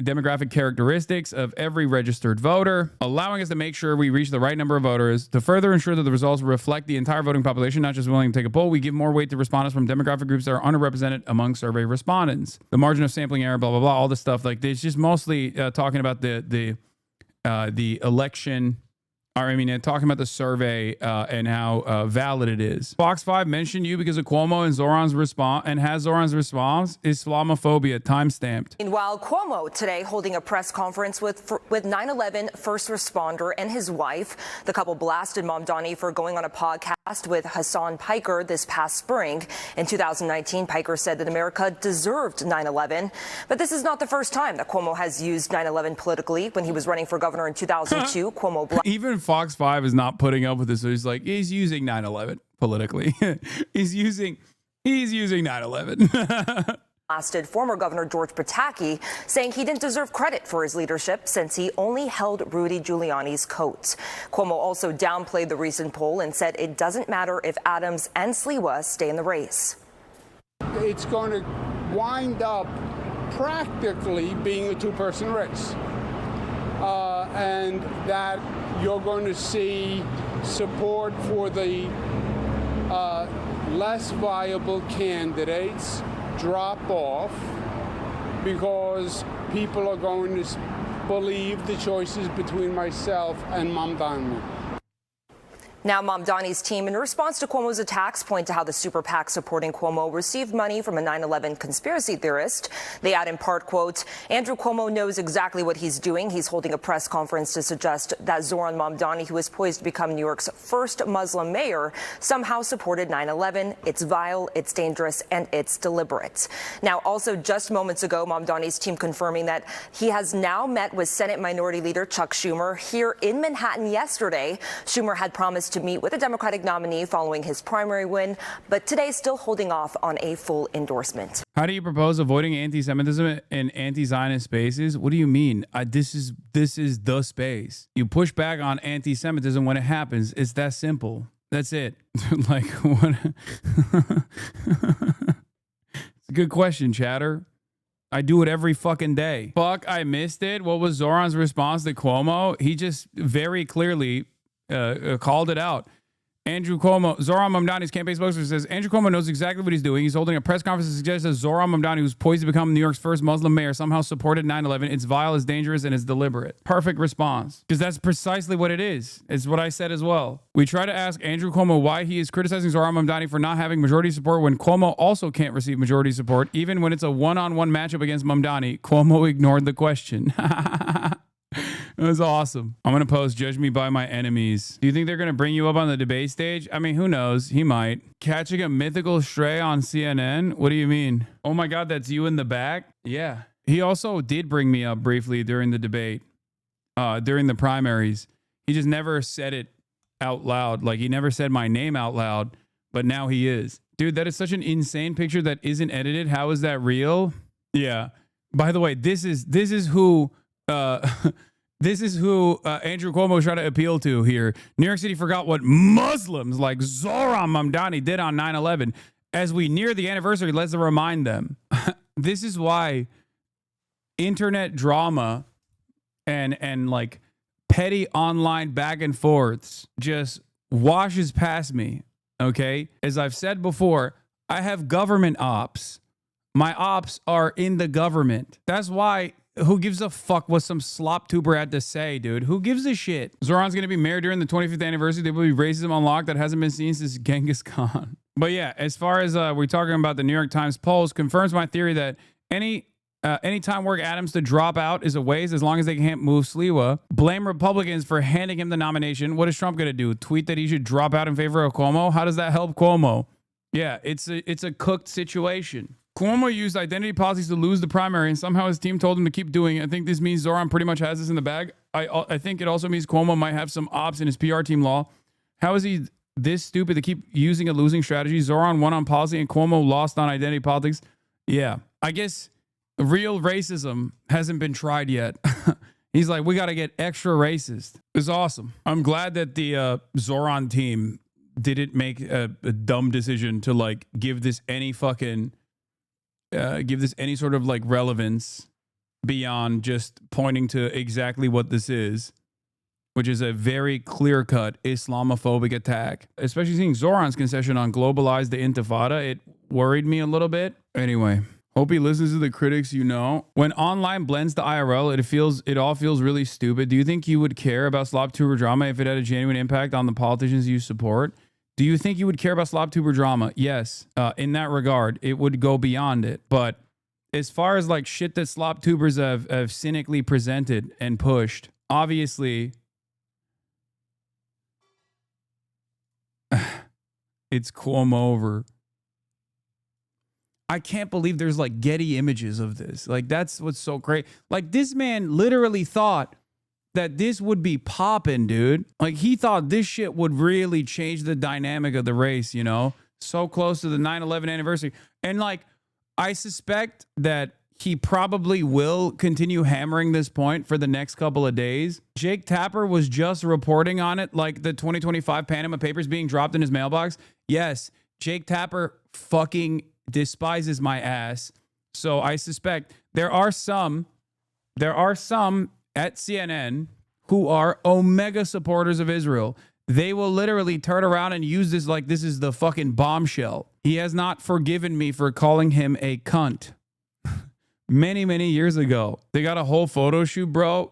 demographic characteristics of every registered voter, allowing us to make sure we reach the right number of voters. To further ensure that the results reflect the entire voting population, not just willing to take a poll, we give more weight to respondents from demographic groups that are underrepresented among survey respondents. The margin of sampling error, blah, blah, blah, all this stuff. Like, it's just mostly talking about the election. I mean, talking about the survey and how valid it is. Fox 5 mentioned you because of Cuomo and Zoran's response, and has Zoran's response, Islamophobia, time-stamped. Meanwhile, Cuomo today holding a press conference with 9/11 first responder and his wife. The couple blasted Mamdani for going on a podcast with Hasan Piker this past spring. In 2019, Piker said that America deserved 9/11. But this is not the first time that Cuomo has used 9/11 politically. When he was running for governor in 2002, Cuomo even Fox 5 is not putting up with this. So he's like, he's using 9/11 politically. he's using 9/11. blasted former Governor George Pataki, saying he didn't deserve credit for his leadership since he only held Rudy Giuliani's coat. Cuomo also downplayed the recent poll and said it doesn't matter if Adams and Sliwa stay in the race. It's going to wind up practically being a two-person race. And that you're going to see support for the less viable candidates drop off because people are going to believe the choices between myself and Mamdani. Now, Mamdani's team, in response to Cuomo's attacks, point to how the super PAC supporting Cuomo received money from a 9/11 conspiracy theorist. They add in part, quote, Andrew Cuomo knows exactly what he's doing. He's holding a press conference to suggest that Zoran Mamdani, who is poised to become New York's first Muslim mayor, somehow supported 9/11. It's vile, it's dangerous, and it's deliberate. Now, also just moments ago, Mamdani's team confirming that he has now met with Senate Minority Leader Chuck Schumer here in Manhattan yesterday. Schumer had promised to meet with a Democratic nominee following his primary win, but today still holding off on a full endorsement. How do you propose avoiding anti-Semitism in anti-Zionist spaces? What do you mean? This is the space. You push back on anti-Semitism when it happens. It's that simple. That's it. Like, what? It's a good question, chatter. I do it every fucking day. Fuck, I missed it. What was Zoran's response to Cuomo? He just very clearly called it out. Andrew Cuomo, Zoran Mamdani's campaign spokesman says, Andrew Cuomo knows exactly what he's doing. He's holding a press conference to suggest that Zoran Mamdani, who's poised to become New York's first Muslim mayor, somehow supported 9/11. It's vile, it's dangerous, and it's deliberate. Perfect response. Because that's precisely what it is. It's what I said as well. We try to ask Andrew Cuomo why he is criticizing Zoran Mamdani for not having majority support when Cuomo also can't receive majority support. Even when it's a one-on-one matchup against Mamdani, Cuomo ignored the question. It was awesome. I'm going to post, judge me by my enemies. Do you think they're going to bring you up on the debate stage? I mean, who knows? He might. Catching a mythical stray on CNN? What do you mean? Oh my God, that's you in the back? Yeah. He also did bring me up briefly during the debate, during the primaries. He just never said it out loud. Like, he never said my name out loud, but now he is. Dude, that is such an insane picture that isn't edited. How is that real? Yeah. By the way, this is who... This is who Andrew Cuomo is trying to appeal to here. New York City forgot what Muslims like Zoran Mamdani did on 9/11. As we near the anniversary, let's remind them. This is why internet drama and like petty online back and forths just washes past me, okay? As I've said before, I have government ops. My ops are in the government. That's why... Who gives a fuck what some slop tuber had to say, dude? Who gives a shit? Zoran's going to be mayor during the 25th anniversary. There will be racism unlocked that hasn't been seen since Genghis Khan. But yeah, as far as we're talking about the New York Times polls, confirms my theory that any time work Adams to drop out is a waste as long as they can't move Sliwa. Blame Republicans for handing him the nomination. What is Trump going to do? Tweet that he should drop out in favor of Cuomo? How does that help Cuomo? Yeah, it's a cooked situation. Cuomo used identity politics to lose the primary, and somehow his team told him to keep doing it. I think this means Zoran pretty much has this in the bag. I think it also means Cuomo might have some ops in his PR team law. How is he this stupid to keep using a losing strategy? Zoran won on policy and Cuomo lost on identity politics. Yeah, I guess real racism hasn't been tried yet. He's like, we got to get extra racist. It's awesome. I'm glad that the Zoran team didn't make a dumb decision to like give this any fucking give this any sort of like relevance beyond just pointing to exactly what this is, which is a very clear-cut Islamophobic attack. Especially seeing Zoran's concession on globalize the intifada, it worried me a little bit. Anyway, hope he listens to the critics, you know. When online blends the IRL, it all feels really stupid. Do you think you would care about Slob Tuber drama if it had a genuine impact on the politicians you support? Do you think you would care about Slob Tuber drama? Yes. In that regard, it would go beyond it. But as far as like shit that Slob Tubers have cynically presented and pushed, obviously it's Cuomo over. I can't believe there's like Getty images of this. Like, that's what's so great. Like, this man literally thought that this would be popping, dude. Like, he thought this shit would really change the dynamic of the race, you know? So close to the 9/11 anniversary. And like, I suspect that he probably will continue hammering this point for the next couple of days. Jake Tapper was just reporting on it, like the 2025 Panama Papers being dropped in his mailbox. Yes, Jake Tapper fucking despises my ass. So I suspect there are some at CNN who are Omega supporters of Israel. They will literally turn around and use this like this is the fucking bombshell. He has not forgiven me for calling him a cunt. Many, many years ago. They got a whole photo shoot, bro.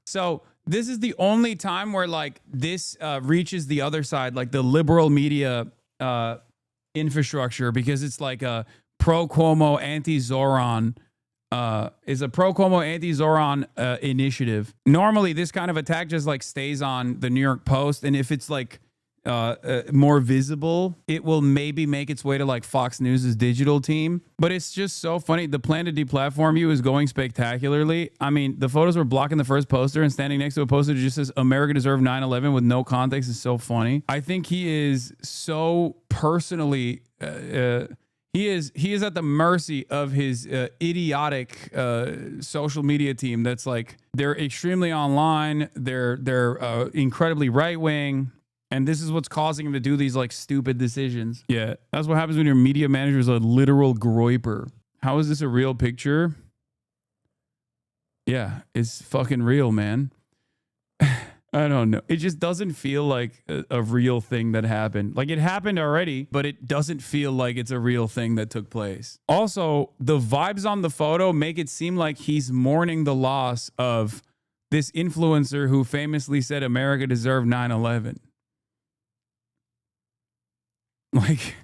So this is the only time where like this reaches the other side, like the liberal media infrastructure, because it's like a pro-Cuomo, anti-Zoran is a pro-Cuomo, anti-Zoran initiative. Normally, this kind of attack just like stays on the New York Post, and if it's like more visible, it will maybe make its way to like Fox News' digital team. But it's just so funny. The plan to deplatform you is going spectacularly. I mean, the photos were blocking the first poster, and standing next to a poster that just says America deserved 9/11 with no context is so funny. I think he is so personally he is at the mercy of his idiotic social media team. That's like, they're extremely online. They're incredibly right wing. And this is what's causing him to do these like stupid decisions. Yeah, that's what happens when your media manager is a literal groiper. How is this a real picture? Yeah, it's fucking real, man. I don't know. It just doesn't feel like a real thing that happened. Like, it happened already, but it doesn't feel like it's a real thing that took place. Also, the vibes on the photo make it seem like he's mourning the loss of this influencer who famously said America deserved 9/11. Like,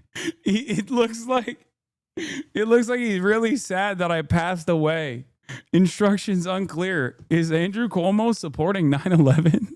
it looks like he's really sad that I passed away. Instructions unclear. Is Andrew Cuomo supporting 9/11?